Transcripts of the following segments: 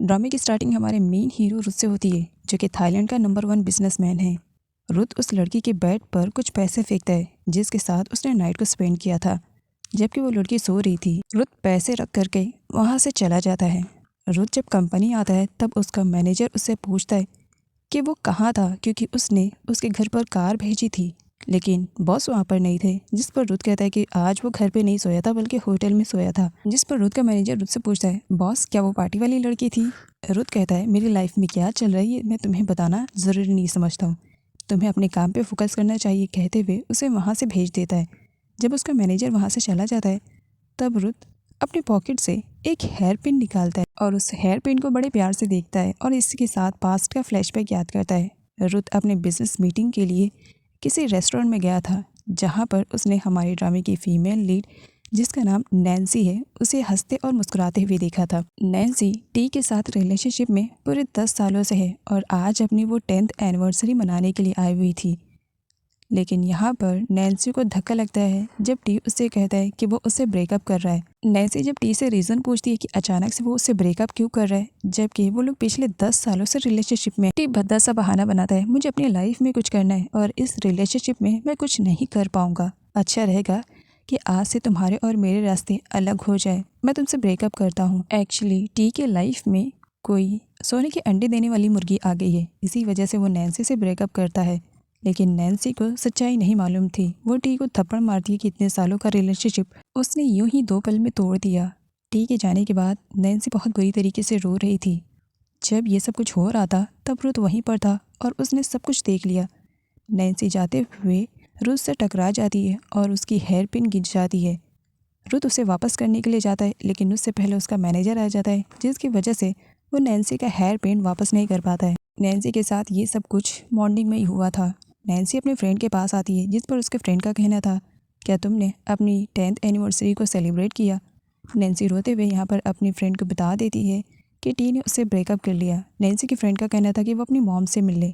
ड्रामे की स्टार्टिंग हमारे मेन हीरो रुत से होती है, जो कि थाईलैंड का नंबर 1 बिजनेसमैन है। रुत उस लड़की के बेड पर कुछ पैसे फेंकता है जिसके साथ उसने नाइट को स्पेंड किया था। जबकि वो लड़की सो रही थी, रुत पैसे रख करके वहाँ से चला जाता है। रुत जब कंपनी आता है तब उसका मैनेजर उससे पूछता है कि वो कहाँ था, क्योंकि उसने उसके घर पर कार भेजी थी, लेकिन बॉस वहाँ पर नहीं थे। जिस पर रुत कहता है कि आज वो घर पे नहीं सोया था बल्कि होटल में सोया था। जिस पर रुत का मैनेजर रुत से पूछता है, बॉस क्या वो पार्टी वाली लड़की थी? रुत कहता है, मेरी लाइफ में क्या चल रहा है मैं तुम्हें बताना ज़रूरी नहीं समझता हूँ, तुम्हें अपने काम पे फोकस करना चाहिए, कहते हुए उसे वहाँ से भेज देता है। जब उसका मैनेजर वहाँ से चला जाता है तब रुत अपने पॉकेट से एक हेयर पिन निकालता है और उस हेयर पिन को बड़े प्यार से देखता है और इसके साथ पास्ट का फ्लैशबैक याद करता है। रुत अपने बिजनेस मीटिंग के लिए किसी रेस्टोरेंट में गया था, जहाँ पर उसने हमारे ड्रामे की फीमेल लीड, जिसका नाम नैन्सी है, उसे हंसते और मुस्कुराते हुए देखा था। नैन्सी टी के साथ रिलेशनशिप में पूरे 10 सालों से है और आज अपनी वो 10th एनिवर्सरी मनाने के लिए आई हुई थी। लेकिन यहाँ पर नैन्सी को धक्का लगता है जब टी उससे कहता है कि वो उससे ब्रेकअप कर रहा है। नैन्सी जब टी से रीज़न पूछती है कि अचानक से वो उससे ब्रेकअप क्यों कर रहा है, जबकि वो लोग पिछले 10 सालों से रिलेशनशिप में। टी भद्दा सा बहाना बनाता है, मुझे अपनी लाइफ में कुछ करना है और इस रिलेशनशिप में मैं कुछ नहीं कर पाऊंगा। अच्छा रहेगा कि आज से तुम्हारे और मेरे रास्ते अलग हो जाए, मैं तुमसे ब्रेकअप करता हूँ। एक्चुअली टी के लाइफ में कोई सोने के अंडे देने वाली मुर्गी आ गई है, इसी वजह से वो नैन्सी से ब्रेकअप करता है। लेकिन नैन्सी को सच्चाई नहीं मालूम थी। वो टी को थप्पड़ मारती है कि इतने सालों का रिलेशनशिप उसने यूं ही 2 पल में तोड़ दिया। टी के जाने के बाद नैन्सी बहुत बुरी तरीके से रो रही थी। जब ये सब कुछ हो रहा था तब रुत वहीं पर था और उसने सब कुछ देख लिया। नैन्सी जाते हुए रुत से टकरा जाती है और उसकी हेयर पिन गिर जाती है। रुत उसे वापस करने के लिए जाता है, लेकिन उससे पहले उसका मैनेजर आ जाता है, जिसकी वजह से वो नैन्सी का हेयर पिन वापस नहीं कर पाता है। नैन्सी के साथ ये सब कुछ मॉर्निंग में ही हुआ था। नैन्सी अपने फ्रेंड के पास आती है, जिस पर उसके फ्रेंड का कहना था, क्या तुमने अपनी 10th एनिवर्सरी को सेलिब्रेट किया? नैन्सी रोते हुए यहाँ पर अपनी फ्रेंड को बता देती है कि टी ने उससे ब्रेकअप कर लिया। नैन्सी के फ्रेंड का कहना था कि वो अपनी मॉम से मिल ले।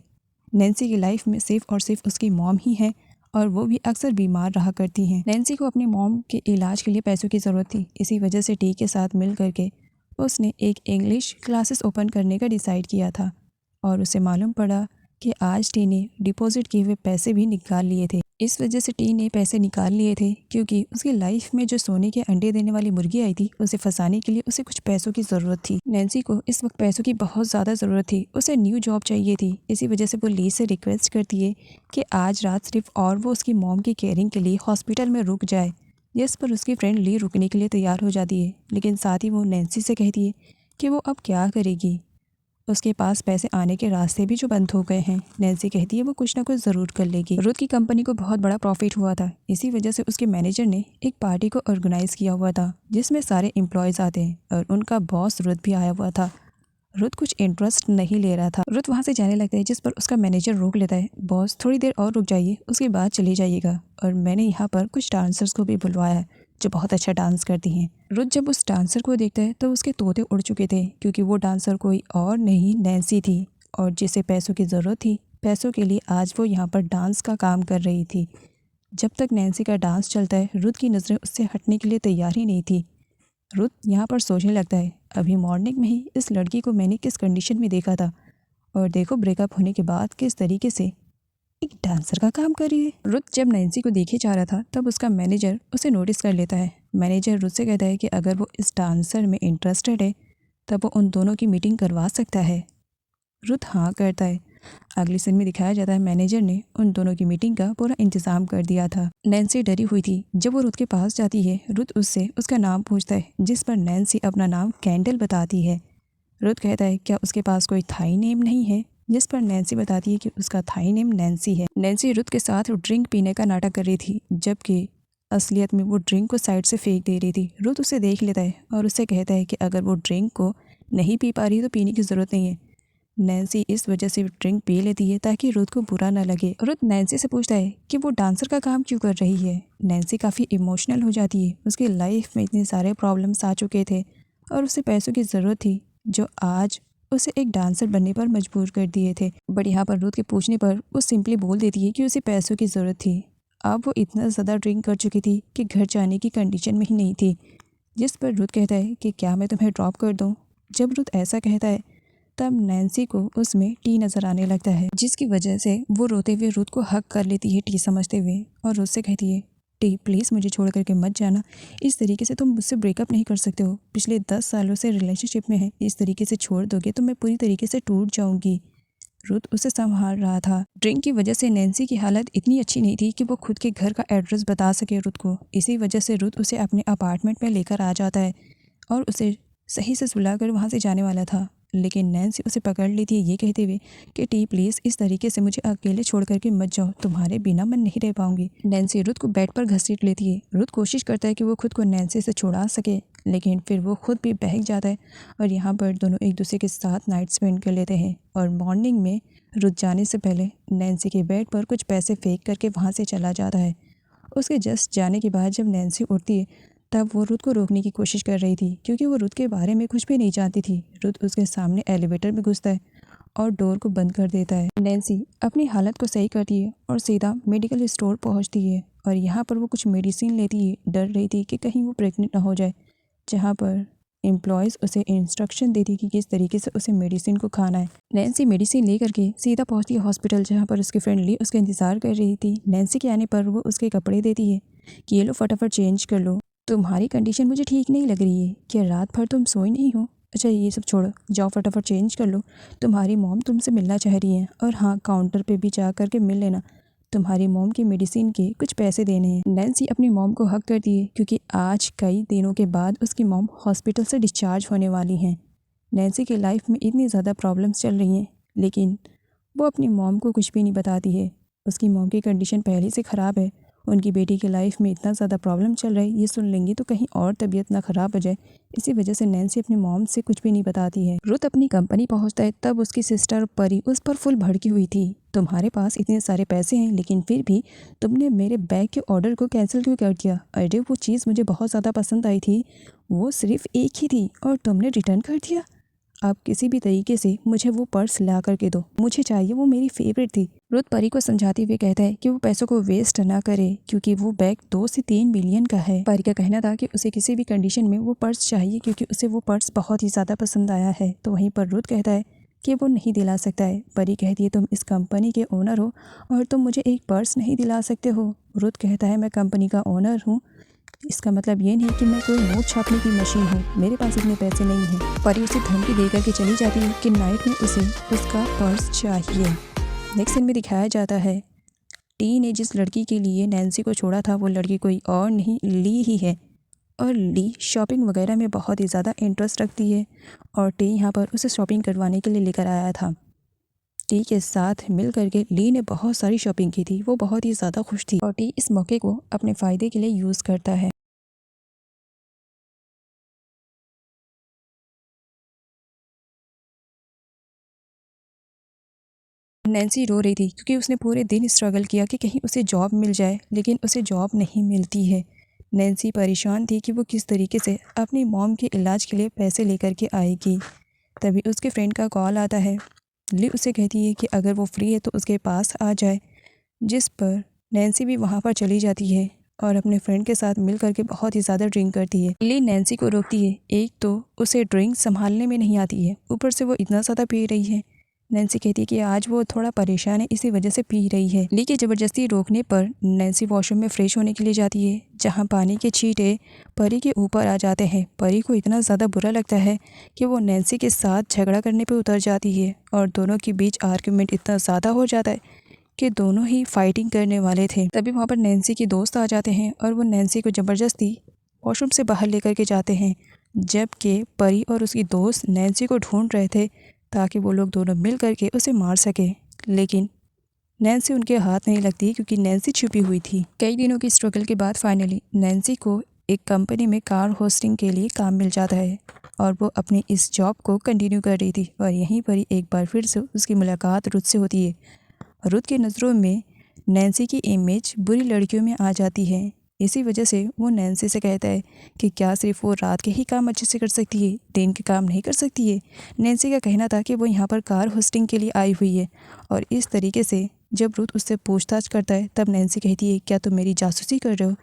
नैन्सी की लाइफ में सिर्फ और सिर्फ उसकी मॉम ही है और वो भी अक्सर बीमार रहा करती हैं। नैन्सी को अपनी मॉम के इलाज के लिए पैसों की ज़रूरत थी, इसी वजह से टी के साथ मिल करके उसने एक इंग्लिश क्लासेस ओपन करने का डिसाइड किया था और उसे मालूम पड़ा कि आज टी ने डिपॉजिट किए हुए पैसे भी निकाल लिए थे। इस वजह से टी ने पैसे निकाल लिए थे क्योंकि उसकी लाइफ में जो सोने के अंडे देने वाली मुर्गी आई थी, उसे फंसाने के लिए उसे कुछ पैसों की ज़रूरत थी। नैन्सी को इस वक्त पैसों की बहुत ज़्यादा ज़रूरत थी, उसे न्यू जॉब चाहिए थी। इसी वजह से वो ली से रिक्वेस्ट करती है कि आज रात सिर्फ और वो उसकी मॉम की केयरिंग के लिए हॉस्पिटल में रुक जाए, जिस पर उसकी फ्रेंड ली रुकने के लिए तैयार हो जाती है। लेकिन साथ ही वो नैन्सी से कहती है कि वो अब क्या करेगी, उसके पास पैसे आने के रास्ते भी जो बंद हो गए हैं। नैन्सी कहती है वो कुछ ना कुछ ज़रूर कर लेगी। रुत की कंपनी को बहुत बड़ा प्रॉफिट हुआ था, इसी वजह से उसके मैनेजर ने एक पार्टी को ऑर्गेनाइज किया हुआ था जिसमें सारे एम्प्लॉयज़ आते हैं और उनका बॉस रुत भी आया हुआ था। रुत कुछ इंटरेस्ट नहीं ले रहा था। रुत वहाँ से जाने लगता है, जिस पर उसका मैनेजर रोक लेता है, बॉस थोड़ी देर और रुक जाइए, उसके बाद चले जाइएगा, और मैंने यहाँ पर कुछ डांसर्स को भी बुलवाया है जो बहुत अच्छा डांस करती हैं। रुत जब उस डांसर को देखता है तो उसके तोते उड़ चुके थे, क्योंकि वो डांसर कोई और नहीं नैन्सी थी और जिसे पैसों की ज़रूरत थी। पैसों के लिए आज वो यहाँ पर डांस का काम कर रही थी। जब तक नैन्सी का डांस चलता है, रुत की नज़रें उससे हटने के लिए तैयार ही नहीं थी। रुत यहाँ पर सोचने लगता है, अभी मॉर्निंग में ही इस लड़की को मैंने किस कंडीशन में देखा था और देखो ब्रेकअप होने के बाद किस तरीके से एक डांसर का काम कर रही है। रुत जब नैन्सी को देखे जा रहा था तब उसका मैनेजर उसे नोटिस कर लेता है। मैनेजर रुत से कहता है कि अगर वो इस डांसर में इंटरेस्टेड है तब वो उन दोनों की मीटिंग करवा सकता है। रुत हाँ करता है। अगली सीन में दिखाया जाता है मैनेजर ने उन दोनों की मीटिंग का पूरा इंतजाम कर दिया था। नैन्सी डरी हुई थी। जब वो रुत के पास जाती है, रुत उससे उसका नाम पूछता है, जिस पर नैन्सी अपना नाम कैंडल बताती है। रुत कहता है क्या उसके पास कोई थाई नेम नहीं है, जिस पर नैन्सी बताती है कि उसका थाई नेम नैन्सी है। नैन्सी रुत के साथ ड्रिंक पीने का नाटक कर रही थी, जबकि असलियत में वो ड्रिंक को साइड से फेंक दे रही थी। रुत उसे देख लेता है और उससे कहता है कि अगर वो ड्रिंक को नहीं पी पा रही तो पीने की ज़रूरत नहीं है। नैन्सी इस वजह से ड्रिंक पी लेती है ताकि रुत को बुरा ना लगे। रुत नैन्सी से पूछता है कि वो डांसर का काम क्यों कर रही है। नैन्सी काफ़ी इमोशनल हो जाती है। उसकी लाइफ में इतने सारे प्रॉब्लम्स आ चुके थे और उसे पैसों की ज़रूरत थी, जो आज उसे एक डांसर बनने पर मजबूर कर दिए थे। बट यहाँ पर रुत के पूछने पर वो सिंपली बोल देती है कि उसे पैसों की ज़रूरत थी। अब वो इतना ज़्यादा ड्रिंक कर चुकी थी कि घर जाने की कंडीशन में ही नहीं थी, जिस पर रुत कहता है कि क्या मैं तुम्हें ड्रॉप कर दूँ। जब रुथ ऐसा कहता है तब नैन्सी को उसमें टी नज़र आने लगता है, जिसकी वजह से वो रोते हुए रुथ को हक कर लेती है टी समझते हुए, और रुथ से कहती है, टी प्लीज़ मुझे छोड़ करके मत जाना। इस तरीके से तुम मुझसे ब्रेकअप नहीं कर सकते हो। पिछले 10 सालों से रिलेशनशिप में है, इस तरीके से छोड़ दोगे तो मैं पूरी तरीके से टूट जाऊंगी। रुथ उसे संभाल रहा था। ड्रिंक की वजह से नैन्सी की हालत इतनी अच्छी नहीं थी कि वो खुद के घर का एड्रेस बता सके रुथ को। इसी वजह से रुथ उसे अपने अपार्टमेंट में लेकर आ जाता है और उसे सही से सुलाकर वहाँ से जाने वाला था, लेकिन नैन्सी उसे पकड़ लेती है ये कहते हुए कि टी प्लीज़ इस तरीके से मुझे अकेले छोड़ करके मत जाओ, तुम्हारे बिना मैं नहीं रह पाऊंगी। नैन्सी रुथ को बेड पर घसीट लेती है। रुथ कोशिश करता है कि वो खुद को नैन्सी से छुड़ा सके, लेकिन फिर वो खुद भी बहक जाता है और यहाँ पर दोनों एक दूसरे के साथ नाइट स्पेंड कर लेते हैं। और मॉर्निंग में रुथ जाने से पहले नैन्सी के बेड पर कुछ पैसे फेंक करके वहाँ से चला जाता है। उसके जस्ट जाने के बाद जब नैन्सी उठती है तब वो रुथ को रोकने की कोशिश कर रही थी, क्योंकि वो रुथ के बारे में कुछ भी नहीं जानती थी। रुथ उसके सामने एलिवेटर में घुसता है और डोर को बंद कर देता है। नैन्सी अपनी हालत को सही करती है और सीधा मेडिकल स्टोर पहुंचती है और यहाँ पर वो कुछ मेडिसिन लेती है। डर रही थी कि कहीं वो प्रेग्नेंट ना हो जाए, जहाँ पर एम्प्लॉयज़ उसे इंस्ट्रक्शन देती कि किस तरीके से उसे मेडिसिन को खाना है। नैन्सी मेडिसिन ले करके सीधा पहुंचती है हॉस्पिटल, जहाँ पर उसकी फ्रेंड ली उसका इंतज़ार कर रही थी। नैन्सी के आने पर वो उसके कपड़े देती है कि ये लो फटाफट चेंज कर लो, तुम्हारी कंडीशन मुझे ठीक नहीं लग रही है। क्या रात भर तुम सोई नहीं हो? अच्छा ये सब छोड़ो, जाओ फटाफट चेंज कर लो, तुम्हारी मॉम तुमसे मिलना चाह रही है। और हाँ, काउंटर पे भी जा करके मिल लेना, तुम्हारी मॉम की मेडिसिन के कुछ पैसे देने हैं। नैन्सी अपनी मॉम को हक करती है, क्योंकि आज कई दिनों के बाद उसकी मॉम हॉस्पिटल से डिस्चार्ज होने वाली हैं। नैन्सी की लाइफ में इतनी ज़्यादा प्रॉब्लम्स चल रही हैं, लेकिन वो अपनी मॉम को कुछ भी नहीं बताती है। उसकी मॉम की कंडीशन पहले से ख़राब है, उनकी बेटी की लाइफ में इतना ज़्यादा प्रॉब्लम चल रहा है, ये सुन लेंगी तो कहीं और तबीयत ना ख़राब हो जाए। इसी वजह से नैन्सी अपनी मॉम से कुछ भी नहीं बताती है। रुथ अपनी कंपनी पहुंचता है तब उसकी सिस्टर परी उस पर फुल भड़की हुई थी। तुम्हारे पास इतने सारे पैसे हैं, लेकिन फिर भी तुमने मेरे बैग के ऑर्डर को कैंसिल क्यों कर दिया? अरे वो चीज़ मुझे बहुत ज़्यादा पसंद आई थी, वो सिर्फ एक ही थी और तुमने रिटर्न कर दिया। आप किसी भी तरीके से मुझे वो पर्स ला करके दो, मुझे चाहिए, वो मेरी फेवरेट थी। रुथ परी को समझाते हुए कहता है कि वो पैसों को वेस्ट ना करे, क्योंकि वो बैग 2 से 3 मिलियन का है। परी का कहना था कि उसे किसी भी कंडीशन में वो पर्स चाहिए, क्योंकि उसे वो पर्स बहुत ही ज़्यादा पसंद आया है। तो वहीं पर रुथ कहता है कि वो नहीं दिला सकता है। परी कहती है तुम इस कंपनी के ओनर हो और तुम मुझे एक पर्स नहीं दिला सकते हो। रुथ कहता है मैं कंपनी का ओनर हूँ, इसका मतलब ये नहीं कि मैं कोई नोट छापने की मशीन हूँ, मेरे पास इतने पैसे नहीं हैं। परी उसे धमकी दे करके चली जाती है कि नाइट में उसे उसका पर्स चाहिए। नेक्स्ट सीन में दिखाया जाता है टी ने जिस लड़की के लिए नैन्सी को छोड़ा था वो लड़की कोई और नहीं, ली ही है। और ली शॉपिंग वगैरह में बहुत ही ज़्यादा इंटरेस्ट रखती है और टी यहाँ पर उसे शॉपिंग करवाने के लिए लेकर आया था। टी के साथ मिल करके ली ने बहुत सारी शॉपिंग की थी, वो बहुत ही ज़्यादा खुश थी और टी इस मौके को अपने फ़ायदे के लिए यूज़ करता है। नैन्सी रो रही थी क्योंकि उसने पूरे दिन स्ट्रगल किया कि कहीं उसे जॉब मिल जाए, लेकिन उसे जॉब नहीं मिलती है। नैन्सी परेशान थी कि वो किस तरीके से अपनी मॉम के इलाज के लिए पैसे लेकर के आएगी। तभी उसके फ्रेंड का कॉल आता है। ली उसे कहती है कि अगर वो फ्री है तो उसके पास आ जाए, जिस पर नैन्सी भी वहाँ पर चली जाती है और अपने फ्रेंड के साथ मिल करके बहुत ही ज़्यादा ड्रिंक करती है। ली नैन्सी को रोकती है, एक तो उसे ड्रिंक संभालने में नहीं आती है, ऊपर से वो इतना ज़्यादा पी रही है। नैन्सी कहती है कि आज वो थोड़ा परेशान है, इसी वजह से पी रही है। ली के ज़बरदस्ती रोकने पर नैन्सी वॉशरूम में फ्रेश होने के लिए जाती है, जहाँ पानी के छींटे परी के ऊपर आ जाते हैं। परी को इतना ज़्यादा बुरा लगता है कि वो नैन्सी के साथ झगड़ा करने पे उतर जाती है और दोनों के बीच आर्ग्यूमेंट इतना ज़्यादा हो जाता है कि दोनों ही फाइटिंग करने वाले थे। तभी वहाँ पर नैन्सी के दोस्त आ जाते हैं और वो नैन्सी को ज़बरदस्ती वॉशरूम से बाहर लेकर के जाते हैं, जबकि परी और उसकी दोस्त नैन्सी को ढूंढ रहे थे ताकि वो लोग दोनों मिल करके उसे मार सके। लेकिन नैन्सी उनके हाथ नहीं लगती क्योंकि नैन्सी छुपी हुई थी। कई दिनों की स्ट्रगल के बाद फाइनली नैन्सी को एक कंपनी में कार होस्टिंग के लिए काम मिल जाता है और वो अपनी इस जॉब को कंटिन्यू कर रही थी। और यहीं पर ही एक बार फिर से उसकी मुलाकात रुथ से होती है। रुथ की नज़रों में नैन्सी की इमेज बुरी लड़कियों में आ जाती है, इसी वजह से वो नैन्सी से कहता है कि क्या सिर्फ वो रात के ही काम अच्छे से कर सकती है, दिन के काम नहीं कर सकती है। नैन्सी का कहना था कि वो यहाँ पर कार होस्टिंग के लिए आई हुई है और इस तरीके से जब रुथ उससे पूछताछ करता है तब नैन्सी कहती है क्या तुम मेरी जासूसी कर रहे हो?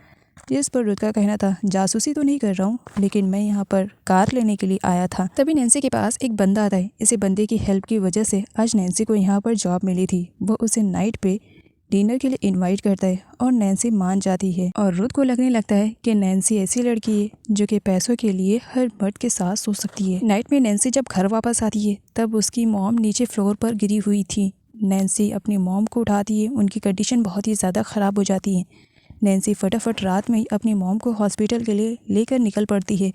जिस पर रुथ का कहना था, जासूसी तो नहीं कर रहा हूँ, लेकिन मैं यहाँ पर कार लेने के लिए आया था। तभी नैन्सी के पास एक बंदा आता है। इसी बंदे की हेल्प की वजह से आज नैन्सी को यहाँ पर जॉब मिली थी। वो उसे नाइट पे डिनर के लिए इनवाइट करता है और नैन्सी मान जाती है। और रुथ को लगने लगता है कि नैन्सी ऐसी लड़की है जो कि पैसों के लिए हर मर्द के साथ सो सकती है। नाइट में नैन्सी जब घर वापस आती है तब उसकी मॉम नीचे फ्लोर पर गिरी हुई थी। नैन्सी अपनी मॉम को उठाती है। उनकी कंडीशन बहुत ही ज़्यादा ख़राब हो जाती है। नैन्सी फटाफट रात में ही अपनी मॉम को हॉस्पिटल के लिए लेकर निकल पड़ती है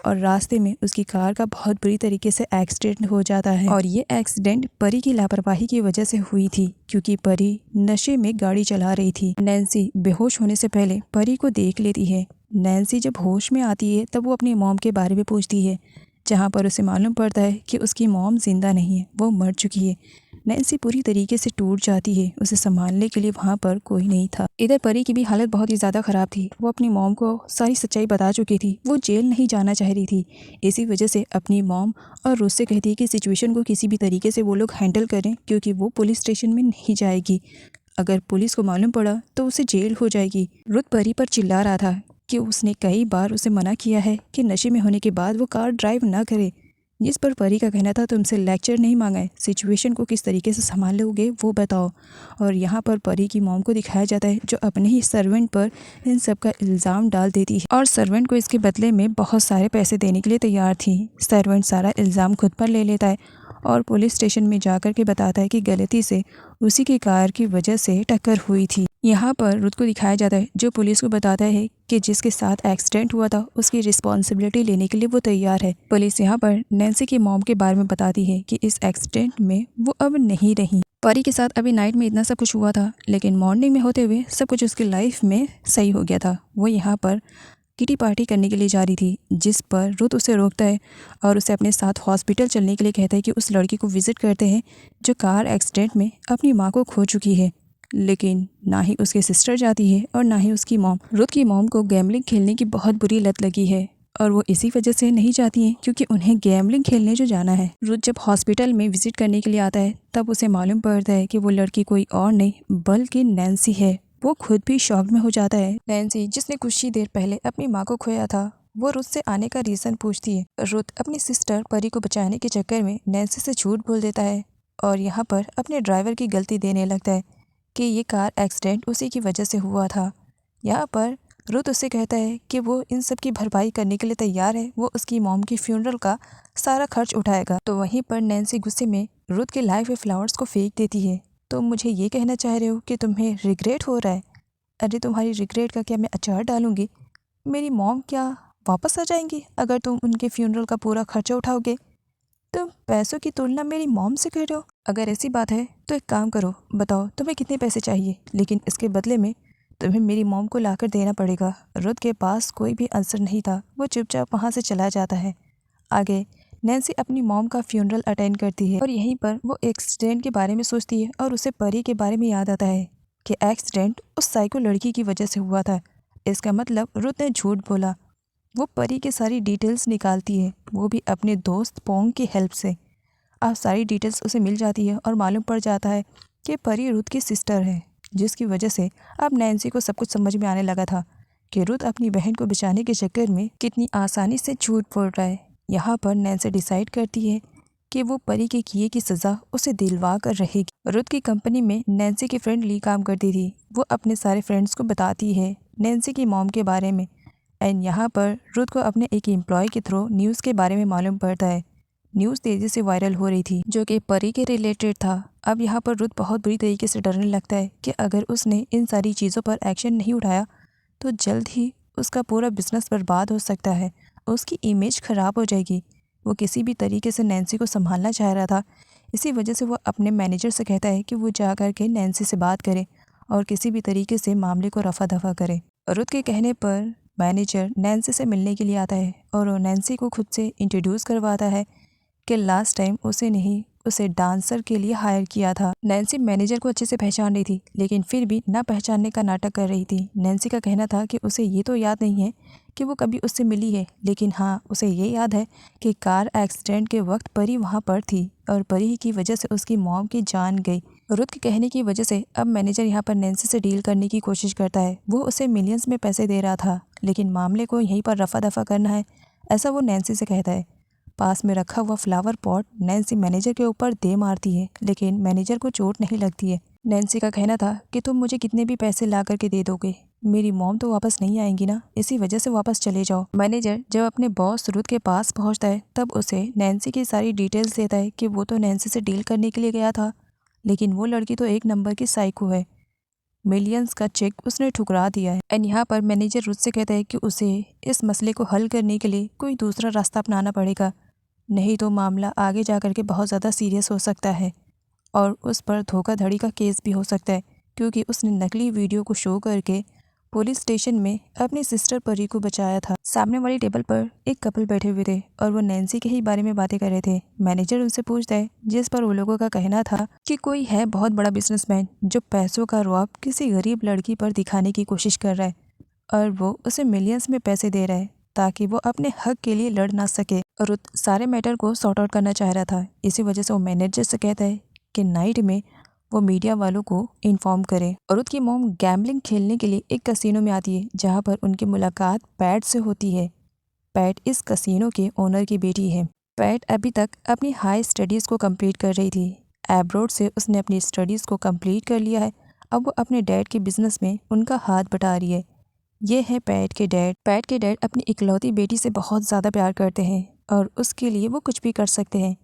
और रास्ते में उसकी कार का बहुत बुरी तरीके से एक्सीडेंट हो जाता है। और ये एक्सीडेंट परी की लापरवाही की वजह से हुई थी, क्योंकि परी नशे में गाड़ी चला रही थी। नैन्सी बेहोश होने से पहले परी को देख लेती है। नैन्सी जब होश में आती है तब वो अपनी मॉम के बारे में पूछती है, जहाँ पर उसे मालूम पड़ता है कि उसकी मॉम जिंदा नहीं है, वो मर चुकी है। नैन्सी पूरी तरीके से टूट जाती है। उसे संभालने के लिए वहाँ पर कोई नहीं था। इधर परी की भी हालत बहुत ही ज़्यादा ख़राब थी। वो अपनी मॉम को सारी सच्चाई बता चुकी थी। वो जेल नहीं जाना चाह रही थी। इसी वजह से अपनी मॉम और रुथ से कहती है कि सिचुएशन को किसी भी तरीके से वो लोग हैंडल करें, क्योंकि वो पुलिस स्टेशन में नहीं जाएगी। अगर पुलिस को मालूम पड़ा तो उसे जेल हो जाएगी। रुथ परी पर चिल्ला रहा था कि उसने कई बार उसे मना किया है कि नशे में होने के बाद वो कार ड्राइव ना करे। जिस पर परी का कहना था, तुमसे लेक्चर नहीं मांगा है, सिचुएशन को किस तरीके से संभालोगे वो बताओ। और यहाँ पर परी की मॉम को दिखाया जाता है जो अपने ही सर्वेंट पर इन सब का इल्ज़ाम डाल देती है और सर्वेंट को इसके बदले में बहुत सारे पैसे देने के लिए तैयार थी। सर्वेंट सारा इल्ज़ाम खुद पर ले लेता है और पुलिस स्टेशन में जाकर के बताता है कि गलती से उसी की कार की वजह से टक्कर हुई थी। यहाँ पर रुथ को दिखाया जाता है जो पुलिस को बताता है कि जिसके साथ एक्सीडेंट हुआ था उसकी रिस्पॉन्सिबिलिटी लेने के लिए वो तैयार है। पुलिस यहाँ पर नैन्सी की मॉम के बारे में बताती है कि इस एक्सीडेंट में वो अब नहीं रही। परी के साथ अभी नाइट में इतना सब कुछ हुआ था, लेकिन मॉर्निंग में होते हुए सब कुछ उसकी लाइफ में सही हो गया था। वो यहाँ पर किटी पार्टी करने के लिए जा रही थी, जिस पर रुथ उसे रोकता है और उसे अपने साथ हॉस्पिटल चलने के लिए कहता है कि उस लड़की को विजिट करते हैं जो कार एक्सीडेंट में अपनी माँ को खो चुकी है। लेकिन ना ही उसकी सिस्टर जाती है और ना ही उसकी मॉम। रुथ की मॉम को गैम्बलिंग खेलने की बहुत बुरी लत लगी है और वो इसी वजह से नहीं जाती हैं क्योंकि उन्हें गैम्बलिंग खेलने जो जाना है। रुथ जब हॉस्पिटल में विजिट करने के लिए आता है तब उसे मालूम पड़ता है कि वो लड़की कोई और नहीं बल्कि नैन्सी है। वो खुद भी शॉक में हो जाता है। नैन्सी जिसने कुछ ही देर पहले अपनी माँ को खोया था, वो रुथ से आने का रीज़न पूछती है। रुथ अपनी सिस्टर परी को बचाने के चक्कर में नैन्सी से झूठ बोल देता है और यहाँ पर अपने ड्राइवर की गलती देने लगता है कि ये कार एक्सीडेंट उसी की वजह से हुआ था। यहाँ पर रुथ उससे कहता है कि वो इन सब की भरपाई करने के लिए तैयार है। वो उसकी मॉम की फ्यूनरल का सारा खर्च उठाएगा। तो वहीं पर नैन्सी गुस्से में रुथ के लाए हुए फ्लावर्स को फेंक देती है। तो मुझे ये कहना चाह रहे हो कि तुम्हें रिग्रेट हो रहा है? अरे तुम्हारी रिग्रेट का क्या मैं अचार डालूंगी? मेरी मॉम क्या वापस आ जाएंगी अगर तुम उनके फ्यूनरल का पूरा खर्चा उठाओगे? तुम पैसों की तुलना मेरी मॉम से कर रहे हो? अगर ऐसी बात है तो एक काम करो, बताओ तुम्हें कितने पैसे चाहिए, लेकिन इसके बदले में तुम्हें मेरी मॉम को लाकर देना पड़ेगा। रुथ के पास कोई भी आंसर नहीं था। वो चुपचाप वहाँ से चला जाता है। आगे नैन्सी अपनी मॉम का फ्यूनरल अटेंड करती है और यहीं पर वो एक्सीडेंट के बारे में सोचती है और उसे परी के बारे में याद आता है कि एक्सीडेंट उस साइको लड़की की वजह से हुआ था। इसका मतलब रुथ ने झूठ बोला। वो परी की सारी डिटेल्स निकालती है, वो भी अपने दोस्त पोंग की हेल्प से। अब सारी डिटेल्स उसे मिल जाती है और मालूम पड़ जाता है कि परी रुथ की सिस्टर है, जिसकी वजह से अब नैन्सी को सब कुछ समझ में आने लगा था कि रुथ अपनी बहन को बचाने के चक्कर में कितनी आसानी से झूठ बोल रहा है। यहाँ पर नैन्सी डिसाइड करती है कि वो परी के किए की सज़ा उसे दिलवा कर रहेगी। रुथ की कंपनी में नैन्सी की फ्रेंड ली काम करती थी। वो अपने सारे फ्रेंड्स को बताती है नैन्सी की मॉम के बारे में। एंड यहाँ पर रुथ को अपने एक एम्प्लॉय के थ्रू न्यूज़ के बारे में मालूम पड़ता है। न्यूज़ तेज़ी से वायरल हो रही थी जो कि परी के रिलेटेड था। अब यहाँ पर रुथ बहुत बुरी तरीके से डरने लगता है कि अगर उसने इन सारी चीज़ों पर एक्शन नहीं उठाया तो जल्द ही उसका पूरा बिजनेस बर्बाद हो सकता है, उसकी इमेज ख़राब हो जाएगी। वो किसी भी तरीके से नैन्सी को संभालना चाह रहा था। इसी वजह से वो अपने मैनेजर से कहता है कि वो जा कर के नैन्सी से बात करे और किसी भी तरीके से मामले को रफा दफा करे। रुथ के कहने पर मैनेजर नैन्सी से मिलने के लिए आता है और वो नैन्सी को खुद से इंट्रोड्यूस करवाता है कि लास्ट टाइम उसे नहीं, उसे डांसर के लिए हायर किया था। नैन्सी मैनेजर को अच्छे से पहचान रही थी, लेकिन फिर भी ना पहचानने का नाटक कर रही थी। नैन्सी का कहना था कि उसे ये तो याद नहीं है कि वो कभी उससे मिली है, लेकिन हाँ उसे ये याद है कि कार एक्सीडेंट के वक्त परी वहाँ पर थी और परी की वजह से उसकी मॉम की जान गई। रुथ के कहने की वजह से अब मैनेजर यहाँ पर नैन्सी से डील करने की कोशिश करता है। वो उसे मिलियंस में पैसे दे रहा था, लेकिन मामले को यहीं पर रफा दफा करना है, ऐसा वो नैन्सी से कहता है। पास में रखा हुआ फ्लावर पॉट नैन्सी मैनेजर के ऊपर दे मारती है, लेकिन मैनेजर को चोट नहीं लगती है। नैन्सी का कहना था कि तुम मुझे कितने भी पैसे ला करके दे दोगे, मेरी मॉम तो वापस नहीं आएंगी ना, इसी वजह से वापस चले जाओ। मैनेजर जब अपने बॉस रुथ के पास पहुंचता है तब उसे नैन्सी की सारी डिटेल्स देता है कि वो तो नैन्सी से डील करने के लिए गया था, लेकिन वो लड़की तो एक नंबर की साइको है। मिलियंस का चेक उसने ठुकरा दिया है। एंड यहाँ पर मैनेजर रुथ से कहता है कि उसे इस मसले को हल करने के लिए कोई दूसरा रास्ता अपनाना पड़ेगा, नहीं तो मामला आगे जा कर के बहुत ज़्यादा सीरियस हो सकता है और उस पर धोखाधड़ी का केस भी हो सकता है, क्योंकि उसने नकली वीडियो को शो करके पुलिस स्टेशन में अपनी सिस्टर परी को बचाया था। सामने वाली टेबल पर एक कपल बैठे हुए थे और वो नैन्सी के ही बारे में बातें कर रहे थे। मैनेजर उनसे पूछता है, जिस पर वो लोगों का कहना था कि कोई है बहुत बड़ा बिजनेसमैन जो पैसों का रौब किसी गरीब लड़की पर दिखाने की कोशिश कर रहा है और वो उसे मिलियंस में पैसे दे रहा है ताकि वो अपने हक के लिए लड़ ना सके। रुथ सारे मैटर को सॉर्ट आउट करना चाह रहा था, इसी वजह से वो मैनेजर से कहता है कि नाइट में वो मीडिया वालों को इन्फॉर्म करे। रुथ की मॉम गैम्बलिंग खेलने के लिए एक कसिनो में आती है, जहां पर उनकी मुलाकात पैट से होती है। पैट इस कसिनो के ओनर की बेटी है। पैट अभी तक अपनी हाई स्टडीज़ को कंप्लीट कर रही थी। एब्रॉड से उसने अपनी स्टडीज़ को कंप्लीट कर लिया है। अब वो अपने डैड के बिजनेस में उनका हाथ बटा रही है। ये है पैट के डैड। पैट के डैड अपनी इकलौती बेटी से बहुत ज़्यादा प्यार करते हैं और उसके लिए वो कुछ भी कर सकते हैं।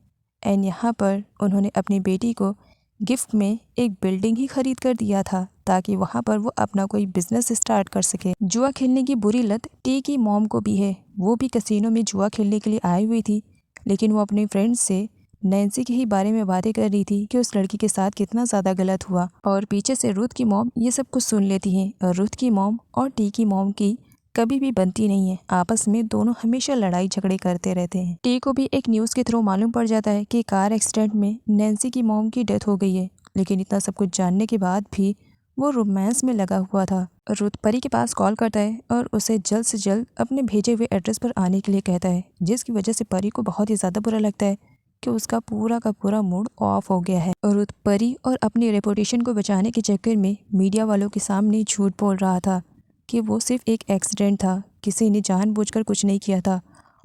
एंड यहाँ पर उन्होंने अपनी बेटी को गिफ्ट में एक बिल्डिंग ही खरीद कर दिया था ताकि वहाँ पर वो अपना कोई बिजनेस स्टार्ट कर सके। जुआ खेलने की बुरी लत टी की मॉम को भी है। वो भी कसिनो में जुआ खेलने के लिए आई हुई थी, लेकिन वो अपने फ्रेंड्स से नैन्सी के ही बारे में बातें कर रही थी कि उस लड़की के साथ कितना ज़्यादा गलत हुआ। और पीछे से रुथ की मॉम ये सब कुछ सुन लेती हैं और रुथ की मॉम और टी की मॉम की कभी भी बनती नहीं है। आपस में दोनों हमेशा लड़ाई झगड़े करते रहते हैं। टी को भी एक न्यूज़ के थ्रू मालूम पड़ जाता है कि कार एक्सीडेंट में नैन्सी की मॉम की डेथ हो गई है, लेकिन इतना सब कुछ जानने के बाद भी वो रोमांस में लगा हुआ था। रुथ परी के पास कॉल करता है और उसे जल्द से जल्द अपने भेजे हुए एड्रेस पर आने के लिए कहता है, जिसकी वजह से परी को बहुत ही ज़्यादा बुरा लगता है कि उसका पूरा का पूरा मूड ऑफ हो गया है। रुथ परी और अपनी रेपुटेशन को बचाने के चक्कर में मीडिया वालों के सामने झूठ बोल रहा था कि वो सिर्फ एक एक्सीडेंट था, किसी ने जानबूझकर कुछ नहीं किया था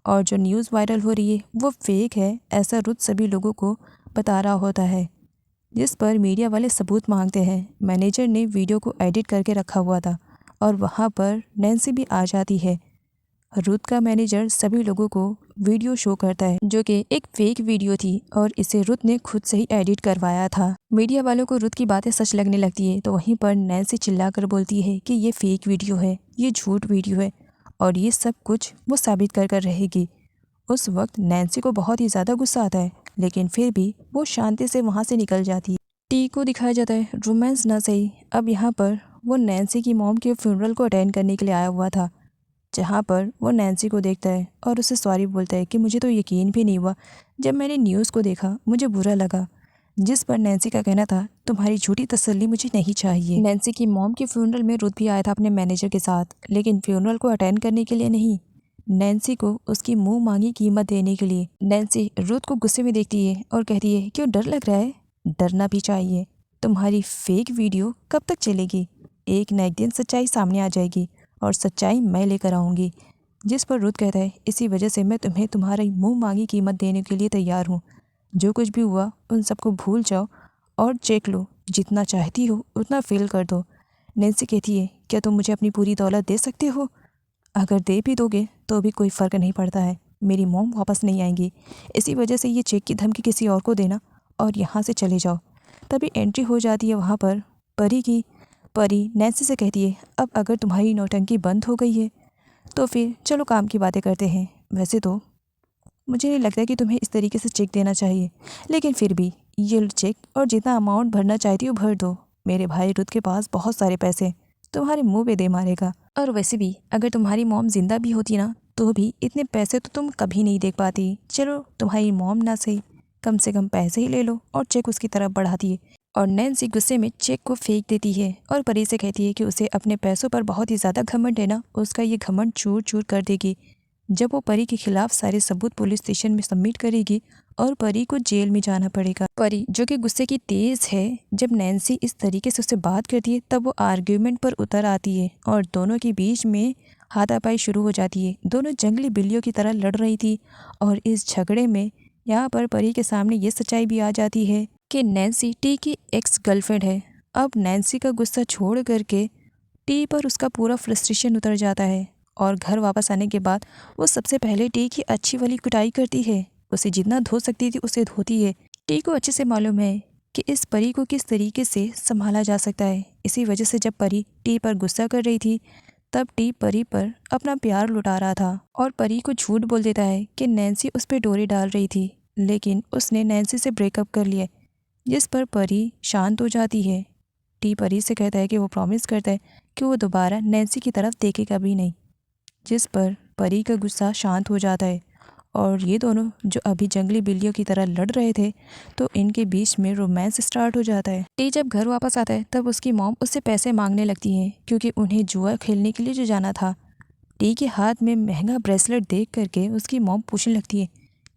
और जो न्यूज़ वायरल हो रही है वो फेक है, ऐसा रुथ सभी लोगों को बता रहा होता है। जिस पर मीडिया वाले सबूत मांगते हैं। मैनेजर ने वीडियो को एडिट करके रखा हुआ था और वहाँ पर नैन्सी भी आ जाती है। रुथ का मैनेजर सभी लोगों को वीडियो शो करता है जो कि एक फेक वीडियो थी और इसे रुथ ने खुद से ही एडिट करवाया था। मीडिया वालों को रुथ की बातें सच लगने लगती है तो वहीं पर नैन्सी चिल्लाकर बोलती है कि ये फेक वीडियो है, ये झूठ वीडियो है और ये सब कुछ वो साबित कर रहेगी। उस वक्त नैन्सी को बहुत ही ज़्यादा गुस्सा आता है, लेकिन फिर भी वो शांति से वहाँ से निकल जाती है। टी को दिखाया जाता है रोमांस ना सही, अब यहाँ पर वो नैन्सी की मॉम के फ्यूनरल को अटेंड करने के लिए आया हुआ था, जहाँ पर वो नैन्सी को देखता है और उसे सॉरी बोलता है कि मुझे तो यकीन भी नहीं हुआ, जब मैंने न्यूज़ को देखा मुझे बुरा लगा। जिस पर नैन्सी का कहना था, तुम्हारी झूठी तसल्ली मुझे नहीं चाहिए। नैन्सी की मॉम के फ्यूनरल में रुथ भी आया था अपने मैनेजर के साथ, लेकिन फ्यूनरल को अटेंड करने के लिए नहीं, नैन्सी को उसकी मुंह मांगी कीमत देने के लिए। नैन्सी रुथ को गुस्से में देखती है और कहती है, क्यों डर लग रहा है? डरना भी चाहिए, तुम्हारी फेक वीडियो कब तक चलेगी? एक न एक दिन सच्चाई सामने आ जाएगी और सच्चाई मैं लेकर आऊँगी। जिस पर रुथ कहता है, इसी वजह से मैं तुम्हें तुम्हारी मुंह मांगी कीमत देने के लिए तैयार हूँ। जो कुछ भी हुआ उन सबको भूल जाओ और चेक लो, जितना चाहती हो उतना फिल कर दो। नैन्सी कहती है, क्या तुम मुझे अपनी पूरी दौलत दे सकते हो? अगर दे भी दोगे तो भी कोई फ़र्क नहीं पड़ता है, मेरी मॉम वापस नहीं आएंगी, इसी वजह से ये चेक की धमकी किसी और को देना और यहाँ से चले जाओ। तभी एंट्री हो जाती है वहाँ पर परी की। परी नैन्सी से कहती है, अब अगर तुम्हारी नौटंकी बंद हो गई है तो फिर चलो काम की बातें करते हैं। वैसे तो मुझे नहीं लगता कि तुम्हें इस तरीके से चेक देना चाहिए, लेकिन फिर भी ये चेक और जितना अमाउंट भरना चाहती हो भर दो। मेरे भाई रुथ के पास बहुत सारे पैसे तुम्हारे मुंह पे दे मारेगा, और वैसे भी अगर तुम्हारी मॉम जिंदा भी होती ना तो भी इतने पैसे तो तुम कभी नहीं देख पाती। चलो तुम्हारी मॉम ना सही, कम से कम पैसे ही ले लो और चेक उसकी तरफ बढ़ाती है। और नैन्सी गुस्से में चेक को फेंक देती है और परी से कहती है कि उसे अपने पैसों पर बहुत ही ज़्यादा घमंड है ना, उसका ये घमंड चूर चूर कर देगी। जब वो परी के खिलाफ सारे सबूत पुलिस स्टेशन में सबमिट करेगी और परी को जेल में जाना पड़ेगा। परी जो कि गुस्से की तेज है, जब नैन्सी इस तरीके से उससे बात करती है तब वो आर्ग्यूमेंट पर उतर आती है और दोनों के बीच में हाथापाई शुरू हो जाती है। दोनों जंगली बिल्लियों की तरह लड़ रही थी और इस झगड़े में यहाँ पर परी के सामने ये सच्चाई भी आ जाती है कि नैन्सी टी की एक्स गर्लफ्रेंड है। अब नैन्सी का गुस्सा छोड़ करके टी पर उसका पूरा फ्रस्ट्रेशन उतर जाता है और घर वापस आने के बाद वो सबसे पहले टी की अच्छी वाली कुटाई करती है। उसे जितना धो सकती थी उसे धोती है। टी को अच्छे से मालूम है कि इस परी को किस तरीके से संभाला जा सकता है। इसी वजह से जब परी टी पर गुस्सा कर रही थी तब टी परी पर अपना प्यार लुटा रहा था और परी को झूठ बोल देता है कि नैन्सी उस पर डोरी डाल रही थी, लेकिन उसने नैन्सी से ब्रेकअप कर लिया, जिस पर परी शांत हो जाती है। टी परी से कहता है कि वो प्रॉमिस करता है कि वो दोबारा नैन्सी की तरफ देखेगा भी नहीं, जिस पर परी का गुस्सा शांत हो जाता है और ये दोनों जो अभी जंगली बिल्लियों की तरह लड़ रहे थे तो इनके बीच में रोमांस स्टार्ट हो जाता है। टी जब घर वापस आता है तब उसकी मॉम उससे पैसे मांगने लगती है क्योंकि उन्हें जुआ खेलने के लिए जो जाना था। टी के हाथ में महंगा ब्रेसलेट देख करके उसकी मॉम पूछने लगती है,